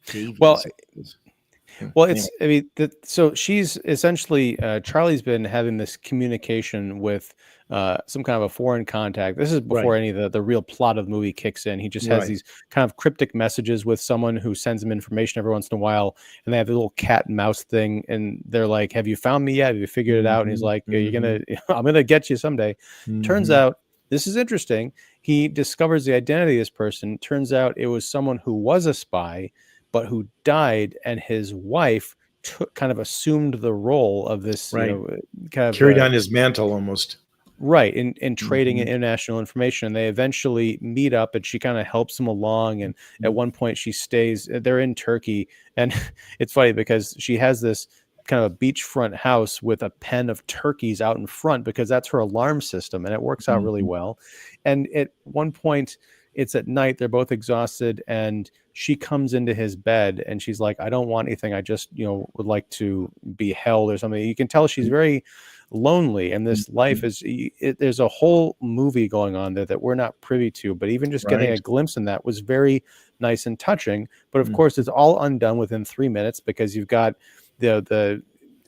Davies. Well, so she's essentially Charlie's been having this communication with some kind of a foreign contact. This is before any of the real plot of the movie kicks in. He just has these kind of cryptic messages with someone who sends him information every once in a while, and they have a little cat and mouse thing, and they're like, "Have you found me yet? Have you figured it out?" And he's like, I'm gonna get you someday. Turns out, this is interesting. He discovers the identity of this person. Turns out it was someone who was a spy, but who died, and his wife kind of assumed the role of this, kind of carried on his mantle almost. Right, in trading international information. And they eventually meet up, and she kind of helps him along. And at one point they're in Turkey, and it's funny because she has this kind of a beachfront house with a pen of turkeys out in front because that's her alarm system, and it works out really well. And at one point, it's at night, they're both exhausted, and she comes into his bed and she's like, I don't want anything, I just, would like to be held or something. You can tell she's very lonely, and this life Mhm. is there's a whole movie going on there that we're not privy to, but even just getting Right. a glimpse in that was very nice and touching. But of Mm. course it's all undone within 3 minutes, because you've got the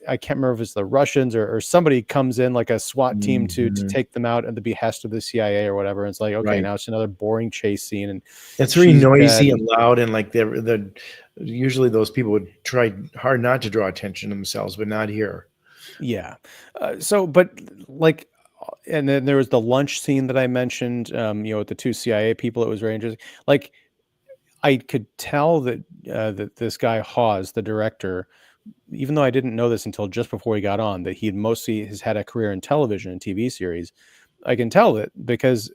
I can't remember if it's the Russians or somebody comes in like a SWAT team to Mhm. take them out at the behest of the CIA or whatever. And it's like, okay, Right. now it's another boring chase scene, and It's very she's noisy dead. and loud, and like the usually those people would try hard not to draw attention to themselves, but not here. Yeah. But like, and then there was the lunch scene that I mentioned, with the two CIA people. It was very interesting. Like, I could tell that this guy Hawes, the director, even though I didn't know this until just before he got on, that he mostly has had a career in television and TV series. I can tell that because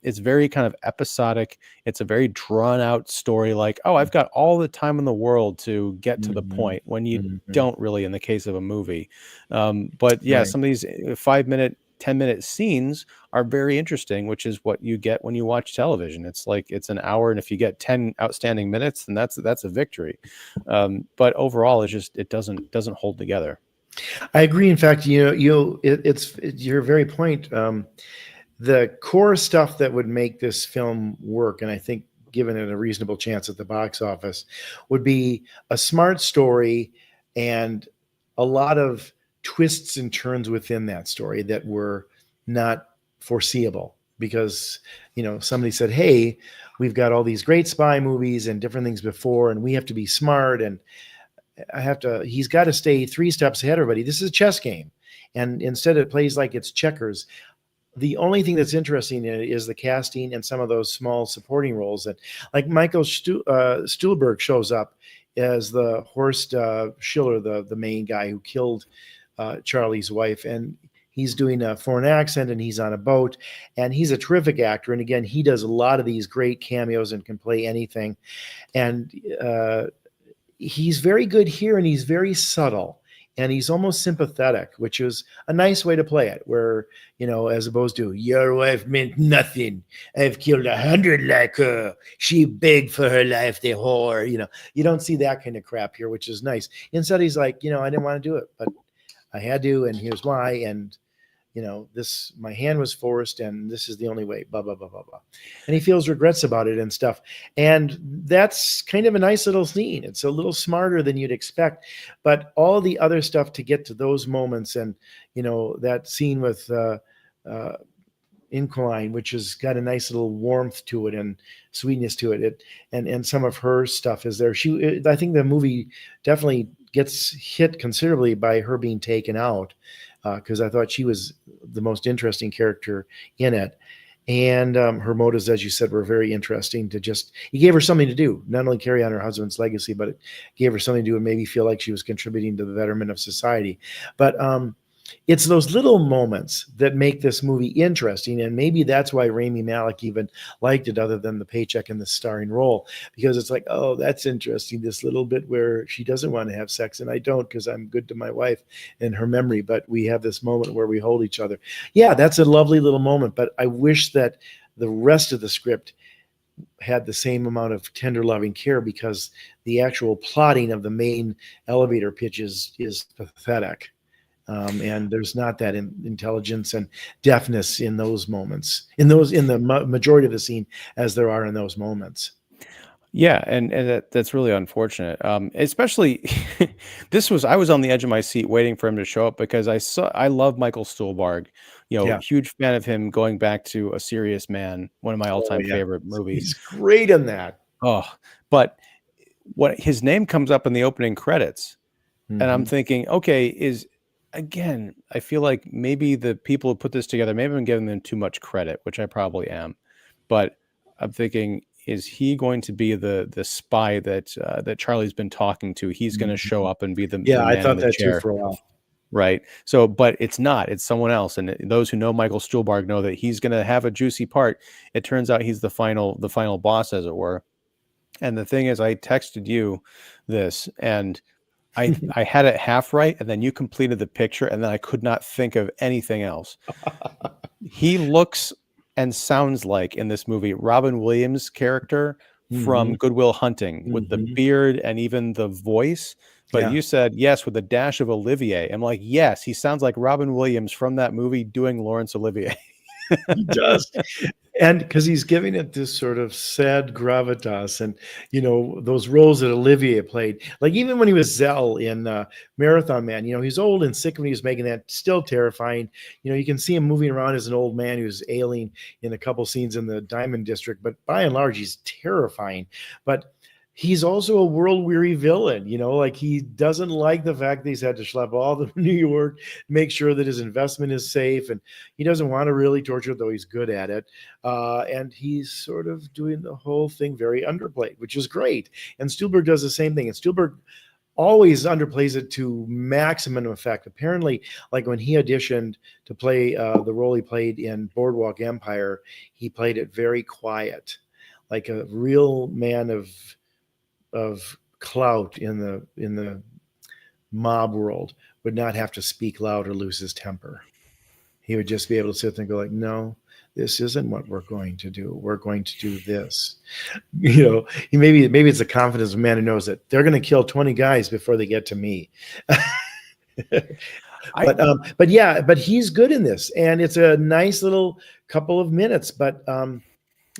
it's very kind of episodic. It's a very drawn out story. Like, oh, I've got all the time in the world to get to the Mhm. point, when you Mhm. don't really in the case of a movie. But yeah, Right. some of these 5 minute, 10-minute scenes are very interesting, which is what you get when you watch television. It's like it's an hour, and if you get 10 outstanding minutes, then that's a victory. But overall, it doesn't hold together. I agree. In fact, it's your very point. The core stuff that would make this film work, and I think given it a reasonable chance at the box office, would be a smart story and a lot of twists and turns within that story that were not foreseeable. Because somebody said, "Hey, we've got all these great spy movies and different things before, and we have to be smart, and he's got to stay 3 steps ahead of everybody. This is a chess game." And instead it plays like it's checkers. The only thing that's interesting in it is the casting and some of those small supporting roles that, like Michael Stuhlberg shows up as the Horst Schiller, the main guy who killed Charlie's wife, and he's doing a foreign accent and he's on a boat, and he's a terrific actor. And again, he does a lot of these great cameos and can play anything. And he's very good here, and he's very subtle, and he's almost sympathetic, which is a nice way to play it, where as opposed to "your wife meant nothing, I've killed 100 like her, she begged for her life, the whore." You don't see that kind of crap here, which is nice. Instead he's like, I didn't want to do it, but I had to, and here's why. And this, my hand was forced, and this is the only way, blah blah blah blah blah. And he feels regrets about it and stuff. And that's kind of a nice little scene. It's a little smarter than you'd expect, but all the other stuff to get to those moments, and that scene with uh Inquine, which has got a nice little warmth to it and sweetness to it. And some of her stuff is there. I think the movie definitely gets hit considerably by her being taken out, because I thought she was the most interesting character in it. And her motives, as you said, were very interesting. He gave her something to do, not only carry on her husband's legacy, but it gave her something to do and maybe feel like she was contributing to the betterment of society. But it's those little moments that make this movie interesting, and maybe that's why Rami Malek even liked it, other than the paycheck and the starring role, because it's like, oh, that's interesting, this little bit where she doesn't want to have sex, and I don't, because I'm good to my wife and her memory, but we have this moment where we hold each other. Yeah, that's a lovely little moment, but I wish that the rest of the script had the same amount of tender loving care, because the actual plotting of the main elevator pitch is pathetic. And there's not that intelligence and deftness in those moments, in the majority of the scene, as there are in those moments. Yeah, and that's really unfortunate. Especially I was on the edge of my seat waiting for him to show up, because I love Michael Stuhlbarg. Yeah. Huge fan of him going back to A Serious Man, one of my Oh all-time yeah. favorite movies. He's great in that. Oh, but what his name comes up in the opening credits, and I'm Hmm. thinking, okay, again, I feel like maybe the people who put this together, maybe I'm giving them too much credit, which I probably am. But I'm thinking, is he going to be the spy that Charlie's been talking to? He's going to show up and be the Yeah, I man in thought the that too chair, for a while. right? So, but it's not. It's someone else. And those who know Michael Stuhlbarg know that he's going to have a juicy part. It turns out he's the final boss, as it were. And the thing is, I texted you this, and I had it half right, and then you completed the picture, and then I could not think of anything else. He looks and sounds like in this movie Robin Williams' character Hmm. from Good Will Hunting, with the Hmm. beard and even the voice. But Yeah, you said yes with a dash of Olivier. I'm like, yes, he sounds like Robin Williams from that movie doing Laurence Olivier. he does. And because he's giving it this sort of sad gravitas, and those roles that Olivier played, like even when he was Zell in Marathon Man, he's old and sick when he was making that, still terrifying. You can see him moving around as an old man who's ailing in a couple scenes in the Diamond District, but by and large, he's terrifying. But he's also a world weary villain, like he doesn't like the fact that he's had to schlep all the New York, make sure that his investment is safe, and he doesn't want to really torture, though he's good at it. And he's sort of doing the whole thing very underplayed, which is great. And Spielberg does the same thing. And Spielberg always underplays it to maximum effect. Apparently, like when he auditioned to play the role he played in Boardwalk Empire, he played it very quiet, like a real man of clout in the mob world would not have to speak loud or lose his temper. He would just be able to sit there and go like, no, this isn't what we're going to do. We're going to do this. He maybe it's the confidence of a man who knows that they're going to kill 20 guys before they get to me. I But yeah, but he's good in this, and it's a nice little couple of minutes, but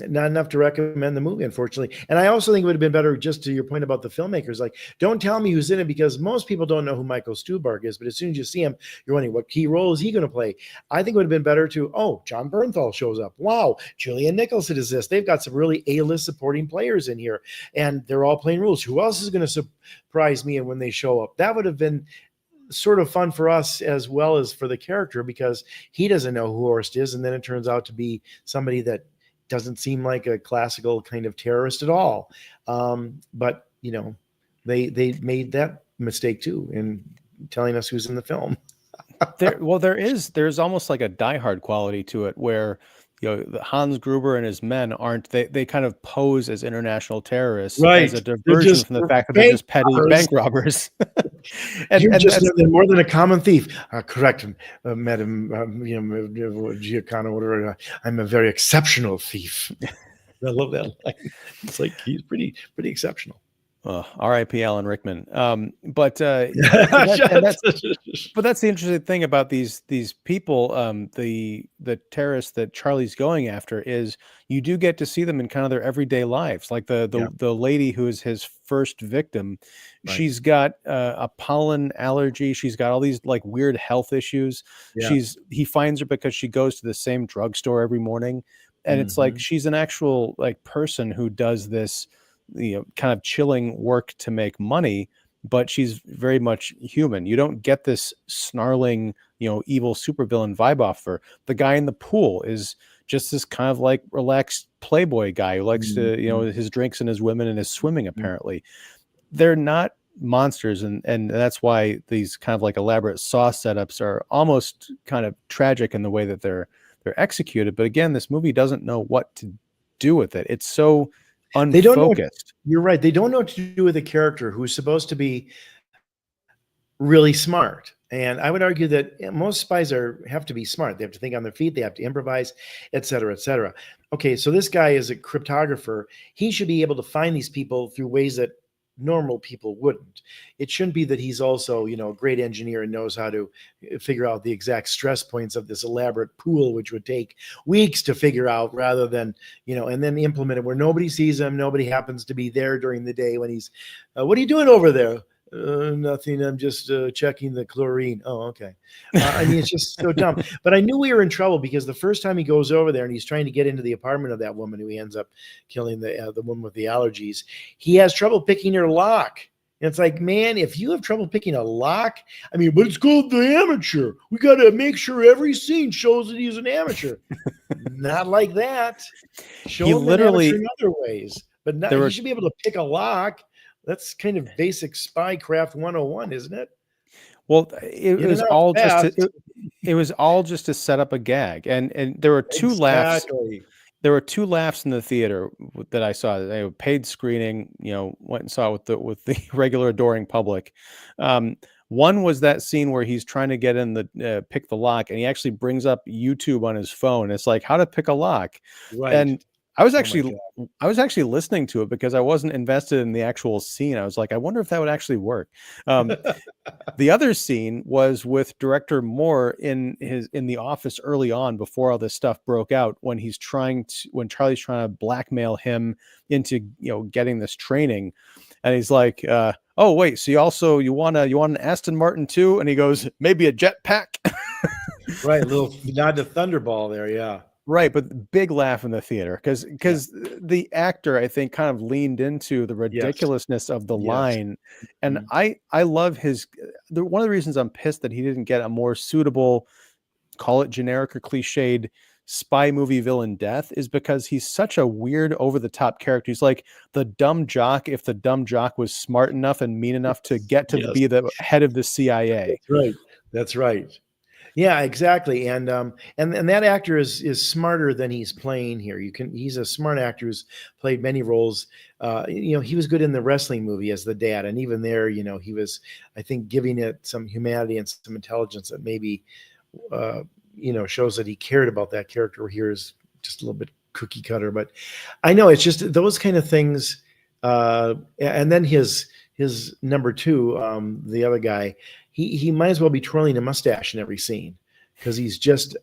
not enough to recommend the movie, unfortunately. And I also think it would have been better, just to your point about the filmmakers, like, don't tell me who's in it, because most people don't know who Michael Stuhlbarg is, but as soon as you see him, you're wondering what key role is he going to play. I think it would have been better to, oh, John Bernthal shows up. Wow, Julian Nicholson is this. They've got some really A-list supporting players in here, and they're all playing roles. Who else is going to surprise me when they show up? That would have been sort of fun for us as well as for the character, because he doesn't know who Horst is, and then it turns out to be somebody that doesn't seem like a classical kind of terrorist at all. But they made that mistake too in telling us who's in the film. there's almost like a Die Hard quality to it, where Hans Gruber and his men aren't, they kind of pose as international terrorists as Right. a They're diversion just from the fact that they're bank just petty robbers. bank robbers. and You're and just that's nothing more than a common thief. Correct, Madam, Giacano, whatever. I'm a very exceptional thief. I love that line. It's like he's pretty exceptional. R.I.P. Alan Rickman. But that's the interesting thing about these people, the terrorists that Charlie's going after, is you do get to see them in kind of their everyday lives. Like the Yeah, the lady who is his first victim, right. she's got a pollen allergy. She's got all these like weird health issues. Yeah. He finds her because she goes to the same drugstore every morning, and it's like Hmm. she's an actual like person who does this, kind of chilling work to make money, but she's very much human. You don't get this snarling, evil supervillain vibe off her. The guy in the pool is just this kind of like relaxed playboy guy who likes to, Mhm. his drinks and his women and his swimming. Apparently, they're not monsters, and that's why these kind of like elaborate Saw setups are almost kind of tragic in the way that they're executed. But again, this movie doesn't know what to do with it. It's so They don't know. unfocused. You're right. They don't know what to do with a character who's supposed to be really smart. And I would argue that most spies have to be smart. They have to think on their feet. They have to improvise, et cetera, et cetera. Okay, so this guy is a cryptographer. He should be able to find these people through ways that normal people wouldn't. It shouldn't be that he's also, a great engineer and knows how to figure out the exact stress points of this elaborate pool, which would take weeks to figure out, rather than, and then implement it where nobody sees him, nobody happens to be there during the day when he's, what are you doing over there? Nothing. I'm just checking the chlorine. Oh, okay. I mean, it's just so dumb. But I knew we were in trouble, because the first time he goes over there and he's trying to get into the apartment of that woman who he ends up killing, the woman with the allergies, he has trouble picking her lock. And it's like, man, if you have trouble picking a lock, I mean, but it's called the amateur. We got to make sure every scene shows that he's an amateur. Not like that. He Show him an amateur literally in other ways, but not, there he were should be able to pick a lock. That's kind of basic spycraft 101, isn't it? well, it In and was out all just to, fast. it was all just to set up a gag, and there were two laughs. Exactly. There were two laughs in the theater that I saw. They were paid screening, went and saw it with the regular adoring public. One was that scene where he's trying to get in the pick the lock, and he actually brings up YouTube on his phone. It's like how to pick a lock, Right. and I was Oh my actually God. I was actually listening to it because I wasn't invested in the actual scene. I was like, I wonder if that would actually work. The other scene was with director Moore in the office early on before all this stuff broke out, when when Charlie's trying to blackmail him into getting this training, and he's like, oh wait, so you want an Aston Martin too? And he goes, maybe a jetpack. Right. A little nod to Thunderball there. Yeah. Right, but big laugh in the theater because Yeah. the actor, I think, kind of leaned into the Yes. ridiculousness of the Yes. line, and Mhm. I love one of the reasons I'm pissed that he didn't get a more suitable, call it generic or cliched, spy movie villain death is because he's such a weird, over the top character. He's like the dumb jock if the dumb jock was smart enough and mean enough to get to Yes. be the head of the CIA. That's right. That's right. Yeah, exactly. And that actor is smarter than he's playing here. He's a smart actor who's played many roles. He was good in the wrestling movie as the dad, and even there, he was, I think, giving it some humanity and some intelligence that maybe shows that he cared about that character. Here is just a little bit cookie cutter, but I know it's just those kind of things. And then his number two, the other guy, he might as well be twirling a mustache in every scene because he's just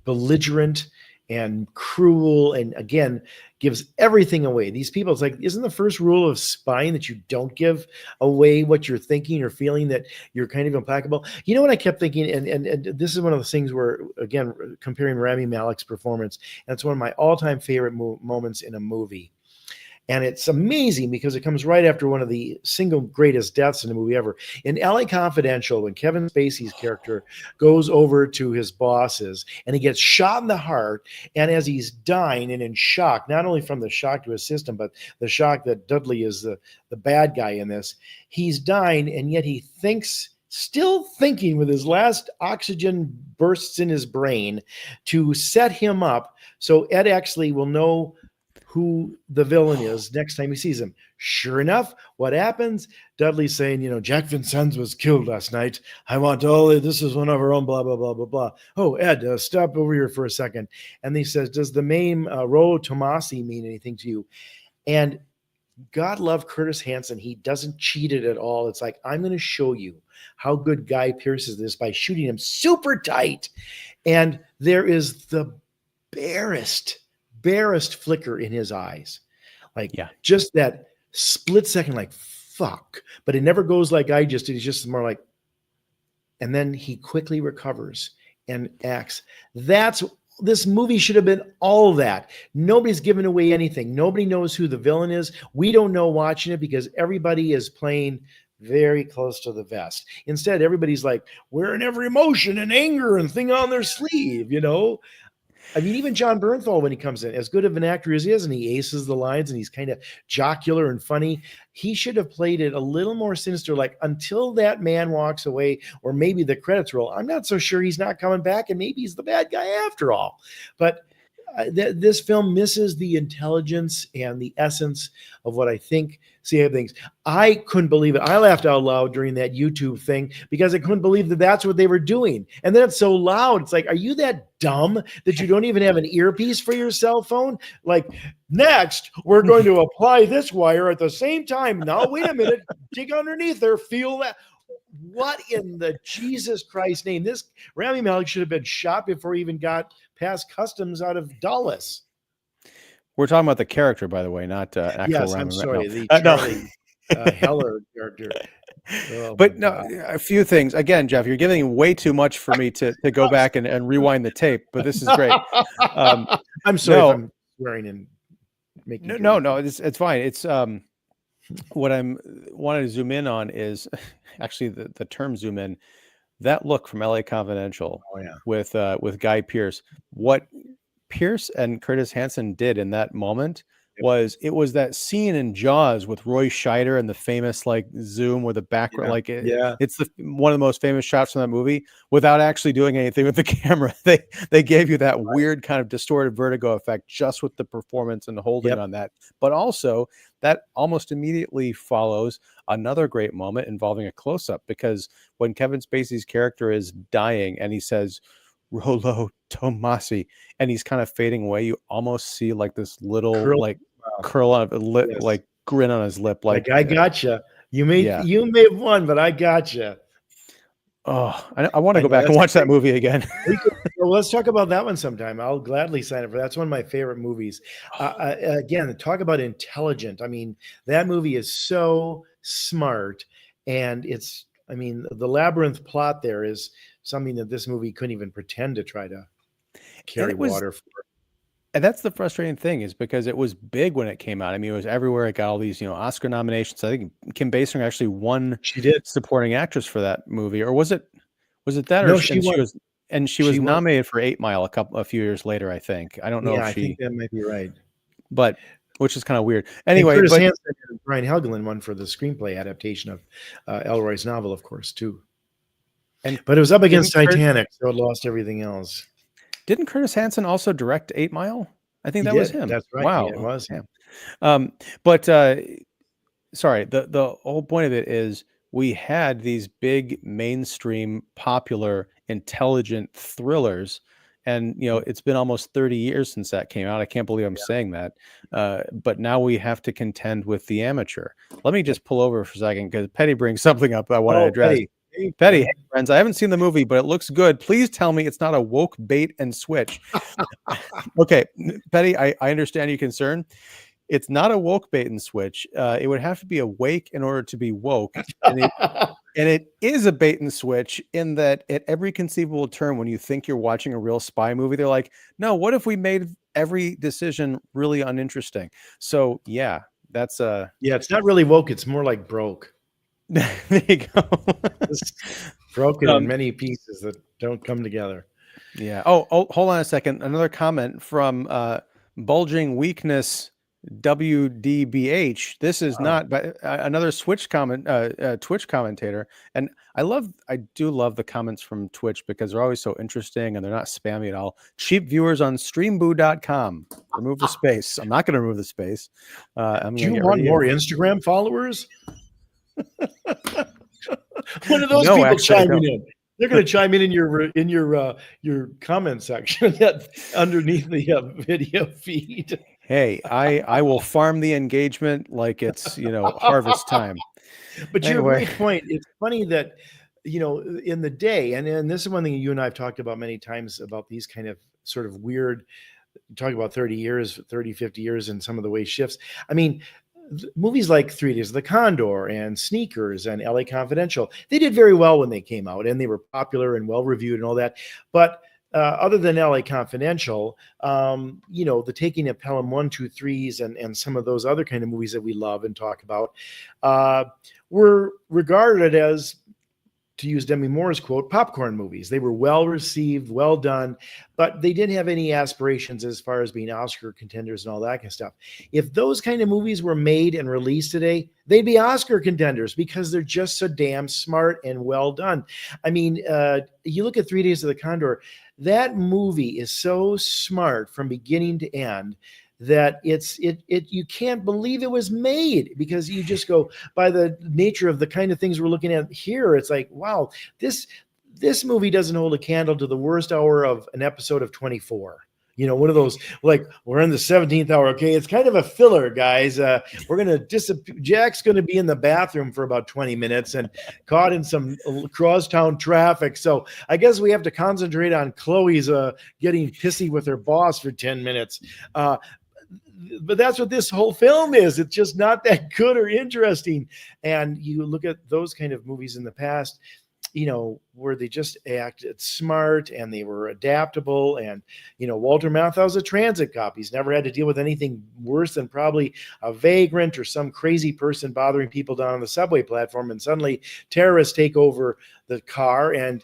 belligerent and cruel, and again gives everything away. These people, it's like, isn't the first rule of spying that you don't give away what you're thinking or feeling, that you're kind of implacable? You know what I kept thinking, and this is one of the things where, again, comparing Rami Malek's performance, and it's one of my all-time favorite moments in a movie. And it's amazing because it comes right after one of the single greatest deaths in a movie ever. In LA Confidential, when Kevin Spacey's character goes over to his bosses and he gets shot in the heart, and as he's dying and in shock, not only from the shock to his system, but the shock that Dudley is the bad guy in this, he's dying, and yet he thinks, still thinking with his last oxygen bursts in his brain, to set him up so Ed Exley will know who the villain is next time he sees him. Sure enough, what happens? Dudley's saying, Jack Vincennes was killed last night. I want all of this, is one of our own, blah, blah, blah, blah, blah. Oh, Ed, stop over here for a second. And he says, does the name Rollo Tomasi mean anything to you? And God love Curtis Hanson. He doesn't cheat it at all. It's like, I'm going to show you how good Guy Pearce is this by shooting him super tight. And there is the barest flicker in his eyes, like just that split second, like fuck, but it never goes like I just did. He's just more like, and then he quickly recovers and acts. This movie should have been all that. Nobody's giving away anything. Nobody knows who the villain is. We don't know watching it because everybody is playing very close to the vest. Instead, everybody's like wearing every emotion and anger and thing on their sleeve, I mean, even John Bernthal, when he comes in, as good of an actor as he is, and he aces the lines, and he's kind of jocular and funny, he should have played it a little more sinister, like, until that man walks away, or maybe the credits roll. I'm not so sure he's not coming back, and maybe he's the bad guy after all. But this film misses the intelligence and the essence of what I think CIA thinks. I couldn't believe it. I laughed out loud during that YouTube thing because I couldn't believe that that's what they were doing. And then it's so loud. It's like, are you that dumb that you don't even have an earpiece for your cell phone? Like, next, we're going to apply this wire at the same time. Now, wait a minute. Dig underneath there. Feel that. What in the Jesus Christ name? This Rami Malek should have been shot before he even got past customs out of Dulles. We're talking about the character, by the way, not actual. Yes, Rami. I'm sorry, No. the Charlie Heller character. Oh, but no, a few things. Again, Jeff, you're giving way too much for me to go back and rewind the tape, but this is great. I'm sorry if I'm swearing and making no, it's fine. It's what I'm wanting to zoom in on is actually the term zoom in. That look from LA Confidential with Guy Pearce. What Pearce and Curtis Hanson did in that moment it was that scene in Jaws with Roy Scheider and the famous like zoom with the background, like it's one of the most famous shots from that movie without actually doing anything with the camera. They gave you that weird kind of distorted vertigo effect just with the performance and holding on that. But also that almost immediately follows another great moment involving a close-up, because when Kevin Spacey's character is dying and he says Rollo Tomasi and he's kind of fading away, you almost see like this little curl on a lip, like grin on his lip, like I gotcha. You may have won, but I gotcha. Oh, I want to go back and watch that movie again. Well, let's talk about that one sometime. I'll gladly sign up for that. That's one of my favorite movies. Again, talk about intelligent. I mean, that movie is so smart, and the labyrinth plot there is something that this movie couldn't even pretend to try to carry water for. And that's the frustrating thing, is because it was big when it came out. I mean, it was everywhere. It got all these, Oscar nominations. I think Kim Basinger actually won supporting actress for that movie, or was it that? No, or she won. She was nominated for 8 Mile a few years later, I think. I don't know if I think that might be right. But which is kind of weird. Anyway, Curtis Hanson and Brian Helgeland won for the screenplay adaptation of Elroy's novel, of course, too. But it was up against Titanic, so it lost everything else. Didn't Curtis Hanson also direct 8 Mile? I think that was him. That's right. Wow, yeah, it was him. Sorry, the whole point of it is we had these big mainstream, popular, intelligent thrillers, and it's been almost 30 years since that came out. I can't believe I'm saying that. But now we have to contend with the amateur. Let me just pull over for a second, because Petty brings something up I want to address. Petty, hey, friends, I haven't seen the movie, but it looks good. Please tell me it's not a woke bait and switch. Okay, Petty, I understand your concern. It's not a woke bait and switch. It would have to be awake in order to be woke. And it is a bait and switch in that at every conceivable turn, when you think you're watching a real spy movie, they're like, no, what if we made every decision really uninteresting? So yeah, that's it's not really woke. It's more like broke. There you go. Broken in many pieces that don't come together. Yeah. Oh, hold on a second. Another comment from Bulging Weakness WDBH. This is not, but another Twitch commentator. And I do love the comments from Twitch, because they're always so interesting and they're not spammy at all. Cheap viewers on streamboo.com. Remove the space. I'm not going to remove the space. Do you want more Instagram followers? One of those people chiming in. They're going to chime in your comment section underneath the video feed. Hey, I will farm the engagement like it's harvest time. But anyway. You're a great point. It's funny that in the day, and this is one thing you and I have talked about many times about these kind of sort of weird. Talk about 30 years, 30, 50 years, and some of the way shifts. I mean, movies like 3 Days of the Condor and Sneakers and LA Confidential, they did very well when they came out, and they were popular and well reviewed and all that. But other than LA Confidential, the Taking of Pelham 1, 2, 3s and some of those other kind of movies that we love and talk about were regarded as, to use Demi Moore's quote, popcorn movies. They were well received, well done, but they didn't have any aspirations as far as being Oscar contenders and all that kind of stuff. If those kind of movies were made and released today, they'd be Oscar contenders, because they're just so damn smart and well done. I mean, you look at 3 Days of the Condor, that movie is so smart from beginning to end that you can't believe it was made, because you just go, by the nature of the kind of things we're looking at here, it's like, wow, this movie doesn't hold a candle to the worst hour of an episode of 24. One of those, like, we're in the 17th hour. Okay, it's kind of a filler, guys. We're going to Jack's going to be in the bathroom for about 20 minutes and caught in some crosstown traffic. So I guess we have to concentrate on Chloe's getting pissy with her boss for 10 minutes. But that's what this whole film is. It's just not that good or interesting. And you look at those kind of movies in the past, where they just acted smart and they were adaptable. And, Walter Matthau's a transit cop. He's never had to deal with anything worse than probably a vagrant or some crazy person bothering people down on the subway platform. And suddenly terrorists take over the car, and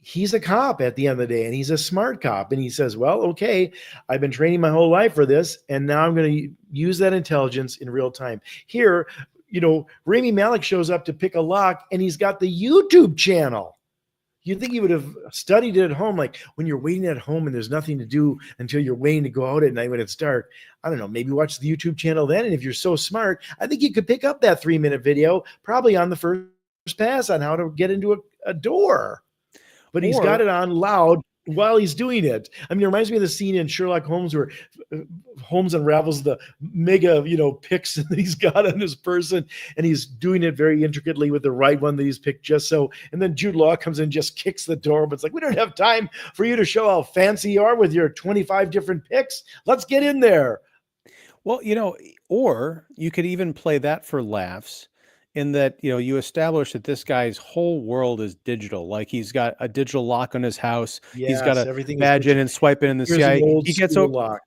he's a cop at the end of the day, and he's a smart cop. And he says, well, okay, I've been training my whole life for this, and now I'm going to use that intelligence in real time. Here, Rami Malek shows up to pick a lock, and he's got the YouTube channel. You'd think he would have studied it at home, like when you're waiting at home and there's nothing to do until you're waiting to go out at night when it's dark. I don't know, maybe watch the YouTube channel then. And if you're so smart, I think you could pick up that 3-minute video probably on the first pass on how to get into a door. But he's got it on loud while he's doing it. I mean, it reminds me of the scene in Sherlock Holmes where Holmes unravels the mega, picks that he's got on his person, and he's doing it very intricately with the right one that he's picked just so. And then Jude Law comes in and just kicks the door, but it's like, we don't have time for you to show how fancy you are with your 25 different picks. Let's get in there. Well, or you could even play that for laughs, in that, you establish that this guy's whole world is digital. Like, he's got a digital lock on his house. Yes, he's got everything badge in and swipe in the CIA. He gets lock.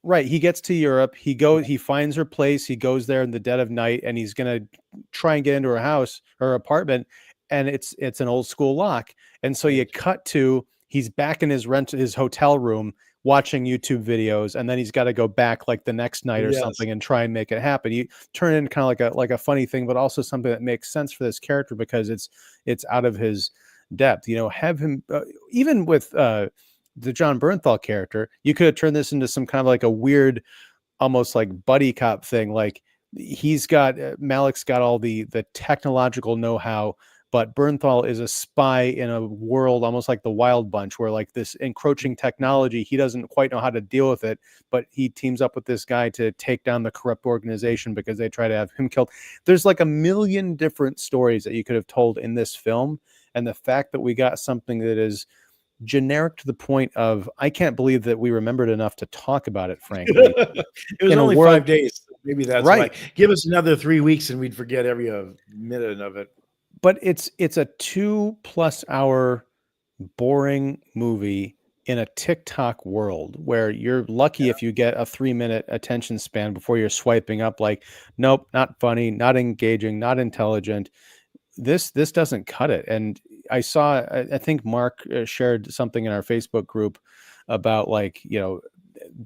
Right. He gets to Europe. He finds her place. He goes there in the dead of night, and he's going to try and get into her house, her apartment. And it's an old school lock. And so you cut to, he's back in his hotel room watching YouTube videos, and then he's got to go back like the next night or something and try and make it happen. You turn it in kind of like a funny thing, but also something that makes sense for this character because it's out of his depth. Have him even with the John Bernthal character, you could have turned this into some kind of like a weird, almost like buddy cop thing. Like, Malek's got all the technological know-how, but Bernthal is a spy in a world almost like the Wild Bunch, where like this encroaching technology, he doesn't quite know how to deal with it, but he teams up with this guy to take down the corrupt organization because they try to have him killed. There's like a million different stories that you could have told in this film. And the fact that we got something that is generic to the point of, I can't believe that we remembered enough to talk about it, frankly. It was only 5 days. Maybe that's right. Why. Give us another 3 weeks and we'd forget every minute of it. But it's a 2+ hour boring movie in a TikTok world where you're lucky if you get a 3-minute attention span before you're swiping up like, nope, not funny, not engaging, not intelligent. This doesn't cut it. And I think Mark shared something in our Facebook group about like,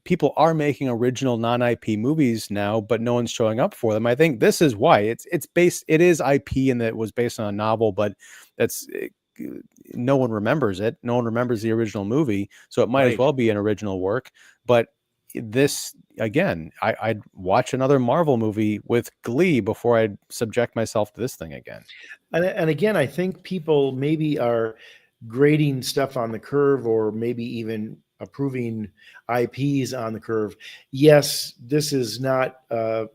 people are making original non-IP movies now, but no one's showing up for them. I think this is why it is IP, and that it was based on a novel, but no one remembers it. No one remembers the original movie. So it might as well be an original work. But this, again, I'd watch another Marvel movie with glee before I'd subject myself to this thing again. And again, I think people maybe are grading stuff on the curve, or maybe even approving IPs on the curve. Yes, this is not a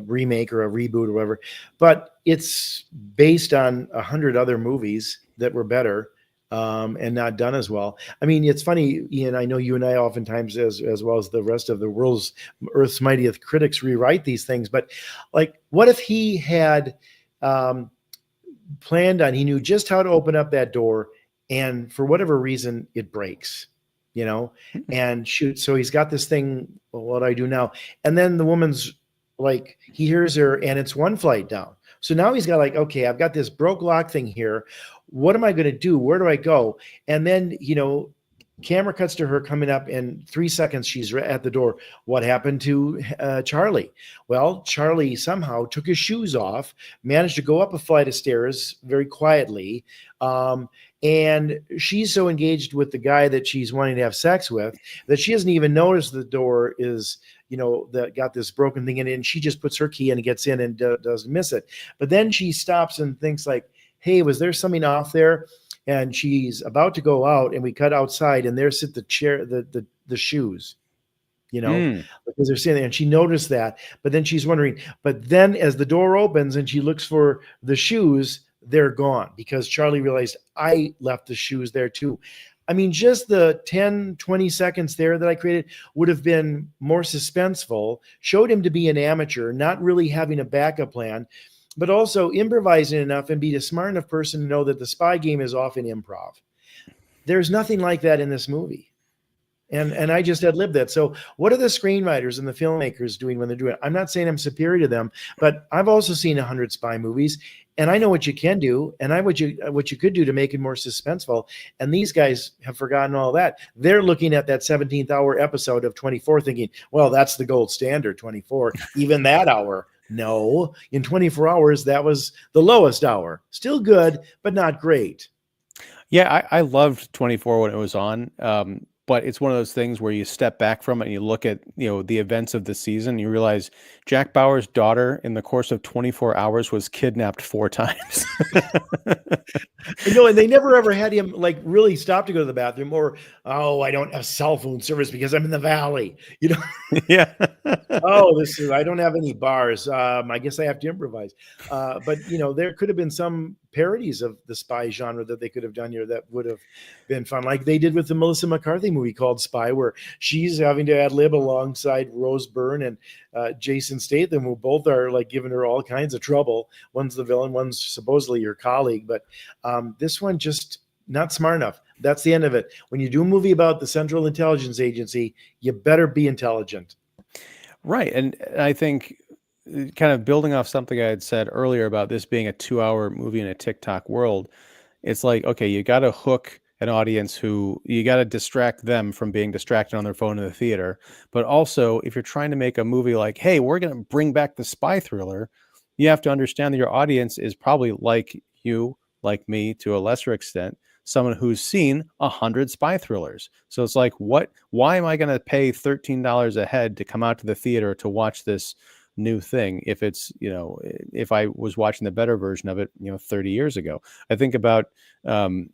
remake or a reboot or whatever, but it's based on 100 other movies that were better and not done as well. I mean, it's funny, Ian, I know you and I oftentimes, as well as the rest of the world's Earth's Mightiest critics, rewrite these things. But like, what if he had planned on, he knew just how to open up that door, and for whatever reason it breaks, and shoot. So he's got this thing, well, what do I do now? And then the woman's like, he hears her and it's one flight down. So now he's got like, okay, I've got this broke lock thing here. What am I going to do? Where do I go? And then, camera cuts to her coming up, in 3 seconds she's at the door. What happened to Charlie? Well, Charlie somehow took his shoes off, managed to go up a flight of stairs very quietly, and she's so engaged with the guy that she's wanting to have sex with that she doesn't even notice the door is, that got this broken thing in it, and she just puts her key in and gets in and doesn't miss it. But then she stops and thinks like, hey, was there something off there? And she's about to go out, and we cut outside, and there sit the chair, the shoes, because they're sitting there, and she noticed that. But then she's wondering, but then as the door opens and she looks for the shoes, they're gone, because Charlie realized, I left the shoes there too. I mean, just the 10, 20 seconds there that I created would have been more suspenseful, showed him to be an amateur, not really having a backup plan, but also improvising enough and be a smart enough person to know that the spy game is often improv. There's nothing like that in this movie. And I just ad lib that. So what are the screenwriters and the filmmakers doing when they're doing it? I'm not saying I'm superior to them, but I've also seen 100 spy movies, and I know what you can do, and I what you could do to make it more suspenseful. And these guys have forgotten all that. They're looking at that 17th hour episode of 24, thinking, well, that's the gold standard, 24. Even that hour. No, in 24 hours, that was the lowest hour. Still good, but not great. Yeah, I loved 24 when it was on. But it's one of those things where you step back from it and you look at, the events of the season, and you realize Jack Bauer's daughter in the course of 24 hours was kidnapped 4 times. And they never ever had him like really stop to go to the bathroom, or, oh, I don't have cell phone service because I'm in the valley. Yeah. Oh, I don't have any bars. I guess I have to improvise. But there could have been some parodies of the spy genre that they could have done here that would have been fun, like they did with the Melissa McCarthy movie called Spy, where she's having to ad lib alongside Rose Byrne and Jason Statham, who both are like giving her all kinds of trouble. One's the villain, one's supposedly your colleague, but this one just not smart enough. That's the end of it. When you do a movie about the Central Intelligence Agency, you better be intelligent. Right. And I think kind of building off something I had said earlier about this being a 2-hour movie in a TikTok world, it's like, okay, you got to hook an audience who you got to distract them from being distracted on their phone in the theater. But also, if you're trying to make a movie like, hey, we're going to bring back the spy thriller, you have to understand that your audience is probably like you, like me, to a lesser extent, someone who's seen 100 spy thrillers. So it's like, why am I going to pay $13 a head to come out to the theater to watch this new thing if it's, if I was watching the better version of it, 30 years ago? I think about the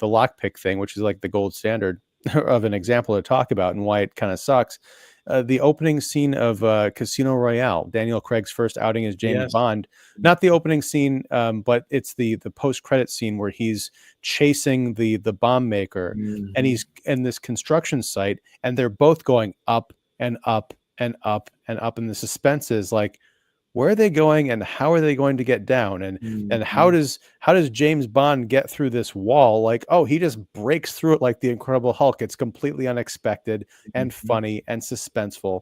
lockpick thing, which is like the gold standard of an example to talk about and why it kind of sucks. The opening scene of Casino Royale, Daniel Craig's first outing as James Bond, not the opening scene, but it's the post-credit scene where he's chasing the bomb maker, and he's in this construction site, and they're both going up and up and up and up, and the suspense is like, where are they going and how are they going to get down? And how does James Bond get through this wall? Like, oh, he just breaks through it like the Incredible Hulk. It's completely unexpected and funny and suspenseful.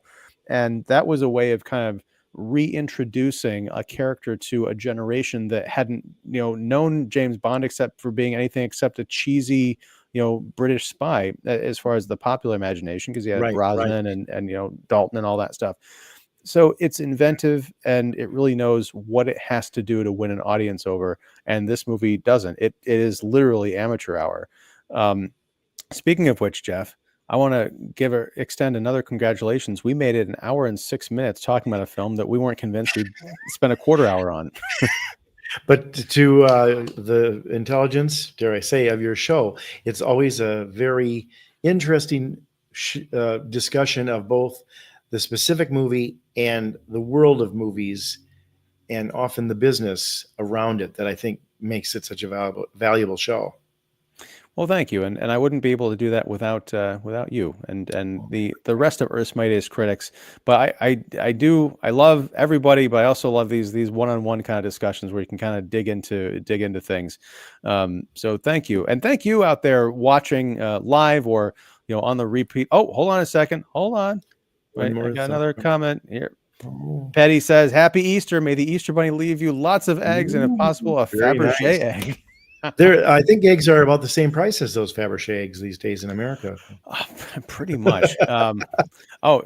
And that was a way of kind of reintroducing a character to a generation that hadn't, known James Bond except for being anything except a cheesy, British spy as far as the popular imagination, because he had Brosnan and Dalton and all that stuff. So it's inventive, and it really knows what it has to do to win an audience over. And this movie doesn't. It is literally amateur hour. Speaking of which, Jeff, I want to extend another congratulations. We made it 1 hour and 6 minutes talking about a film that we weren't convinced we'd spend a quarter hour on. But to the intelligence, dare I say, of your show, it's always a very interesting discussion of both the specific movie and the world of movies, and often the business around it, that I think makes it such a valuable show. Well, thank you, and I wouldn't be able to do that without you and the rest of Earth's Mightiest critics. But I love everybody, but I also love these one-on-one kind of discussions where you can kind of dig into things. So thank you, and thank you out there watching live or on the repeat. Oh, hold on a second, hold on. Right, I got another comment here. Petty says, "Happy Easter! May the Easter Bunny leave you lots of eggs and, if possible, a Fabergé egg." I think eggs are about the same price as those Fabergé eggs these days in America. Pretty much.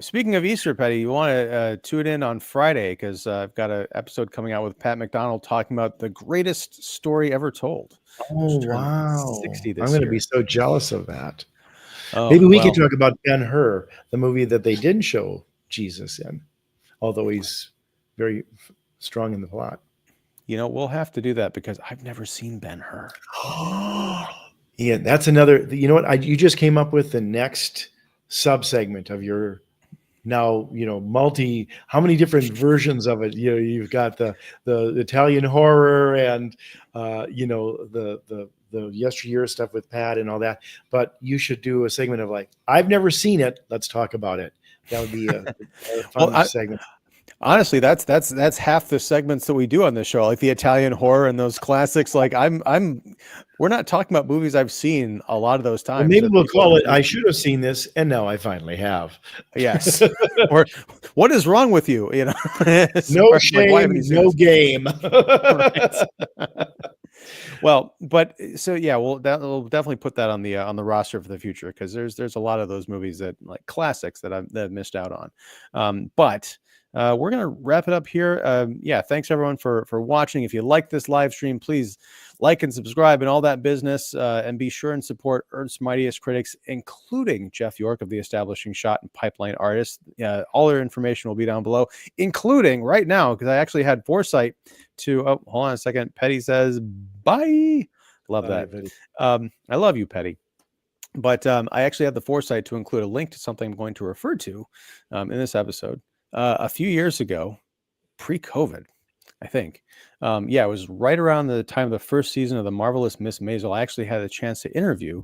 Speaking of Easter, Petty, you want to tune in on Friday, because I've got an episode coming out with Pat McDonald talking about the greatest story ever told. Oh, wow. 60 this I'm going to year. be so jealous of that. Maybe we could talk about Ben-Hur, the movie that they didn't show Jesus in, although he's very strong in the plot. We'll have to do that, because I've never seen Ben-Hur. Yeah, that's another. You know what? You just came up with the next subsegment of your now, how many different versions of it? You've got the Italian horror and the yesteryear stuff with Pat and all that. But you should do a segment of like, I've never seen it, let's talk about it. That would be a fun segment. Honestly, that's half the segments that we do on this show, like the Italian horror and those classics. Like we're not talking about movies I've seen a lot of those Well, times maybe that we'll people call have it never "I seen. should have seen this, and now I finally have." Yes. Or what is wrong with you? You know, as No far as like, why shame, haven't you seen no this? game. Right. Well, but so yeah, we'll definitely put that on the roster for the future because there's a lot of those movies that like classics that I've missed out on. But we're gonna wrap it up here. Yeah, thanks everyone for watching. If you like this live stream, please like and subscribe and all that business, and be sure and support Earth's mightiest critics, including Jeff York of the Establishing Shot and Pipeline Artists. All their information will be down below, including right now because I actually had foresight to. Oh, hold on a second. Petty says bye. Love Bye, that. buddy. I love you, Petty. But I actually had the foresight to include a link to something I'm going to refer to in this episode. A few years ago, pre-COVID, I think. Yeah, it was right around the time of the first season of The Marvelous Miss Maisel. I actually had a chance to interview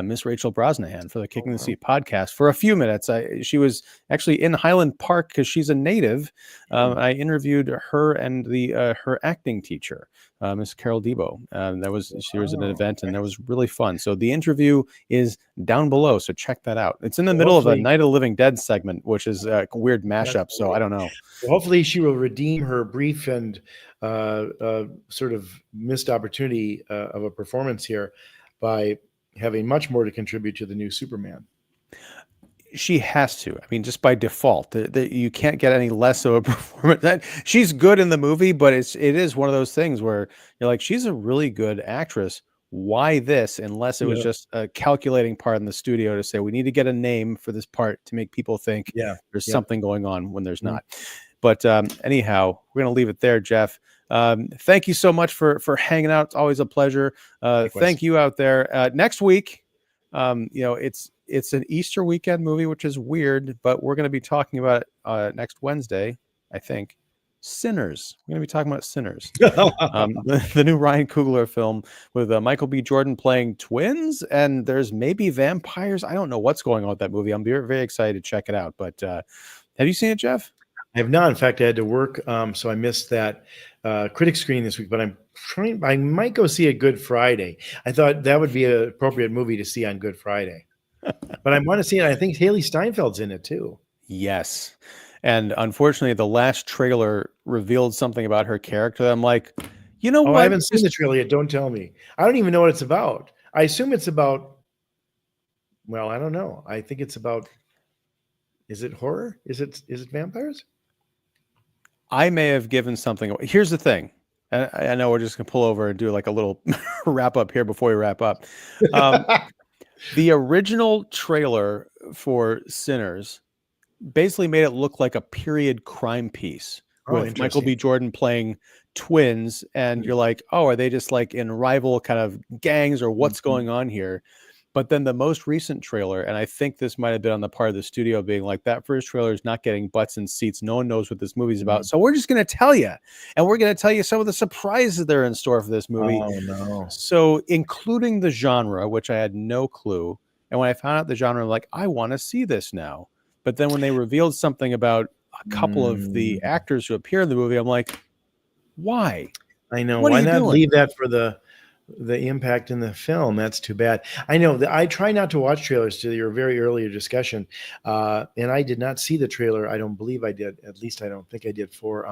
Miss Rachel Brosnahan for the Kicking the Seat podcast for a few minutes. She was actually in Highland Park because she's a native. I interviewed her and her acting teacher, Miss Carol Debo. She was at an event and that was really fun. So the interview is down below. So check that out. It's in the middle of a Night of the Living Dead segment, which is a weird mashup. So I don't know. Well, hopefully she will redeem her brief and sort of missed opportunity of a performance here by having much more to contribute to the new Superman. She has to. I mean, just by default, you can't get any less of a performance. She's good in the movie, but it is one of those things where you're like, she's a really good actress. Why this? Unless it was just a calculating part in the studio to say we need to get a name for this part to make people think there's something going on when there's not. But anyhow, we're gonna leave it there, Jeff. Thank you so much for hanging out. It's always a pleasure. Thank you out there. Next week, it's an Easter weekend movie, which is weird, but we're going to be talking about next Wednesday, I think. Sinners. We're going to be talking about Sinners, the new Ryan Coogler film with Michael B. Jordan playing twins, and there's maybe vampires. I don't know what's going on with that movie. I'm very, very excited to check it out. But have you seen it, Jeff? I have not. In fact, I had to work, so I missed that critic screening this week. But I might go see it Good Friday. I thought that would be an appropriate movie to see on Good Friday. But I want to see it. I think Haley Steinfeld's in it too. Yes. And unfortunately, the last trailer revealed something about her character. I'm like, you know what? I haven't seen the trailer yet. Don't tell me. I don't even know what it's about. I assume it's about, well, I don't know. I think it's about, is it horror? Is it vampires? I may have given something away. Here's the thing. I know we're just going to pull over and do like a little wrap up here before we wrap up. The original trailer for Sinners basically made it look like a period crime piece with Michael B. Jordan playing twins. And you're like, oh, are they just like in rival kind of gangs or what's going on here? But then the most recent trailer, and I think this might have been on the part of the studio being like, that first trailer is not getting butts in seats. No one knows what this movie's about. So we're just going to tell you. And we're going to tell you some of the surprises that are in store for this movie. Oh, no. So including the genre, which I had no clue. And when I found out the genre, I'm like, I want to see this now. But then when they revealed something about a couple of the actors who appear in the movie, I'm like, why? I know. Why not leave that for the impact in the film? That's too bad. I know that I try not to watch trailers to your very earlier discussion. And I did not see the trailer. I don't believe I did. At least I don't think I did for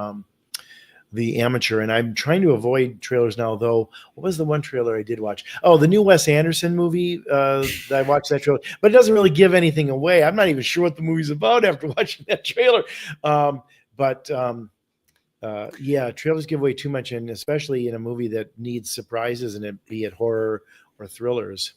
The Amateur. And I'm trying to avoid trailers now, though. What was the one trailer I did watch? Oh, the new Wes Anderson movie. I watched that trailer, but it doesn't really give anything away. I'm not even sure what the movie's about after watching that trailer. Yeah, trailers give away too much, and especially in a movie that needs surprises, and it be it horror or thrillers.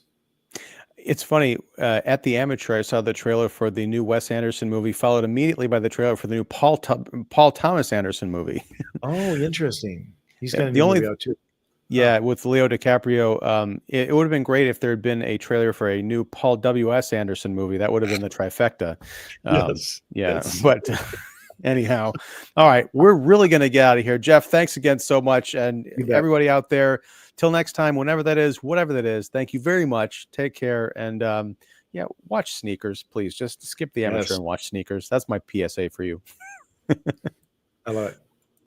It's funny. At The Amateur, I saw the trailer for the new Wes Anderson movie, followed immediately by the trailer for the new Paul Thomas Anderson movie. Oh, interesting. He's going to be out too. Yeah, with Leo DiCaprio. It would have been great if there had been a trailer for a new Paul W.S. Anderson movie. That would have been the trifecta. Yes. Yeah, Yes. but anyhow, all right, we're really going to get out of here. Jeff, thanks again so much. And everybody out there, till next time, whenever that is, whatever that is, thank you very much. Take care. And yeah, watch Sneakers, please. Just skip The Amateur and watch Sneakers. That's my PSA for you. I love it.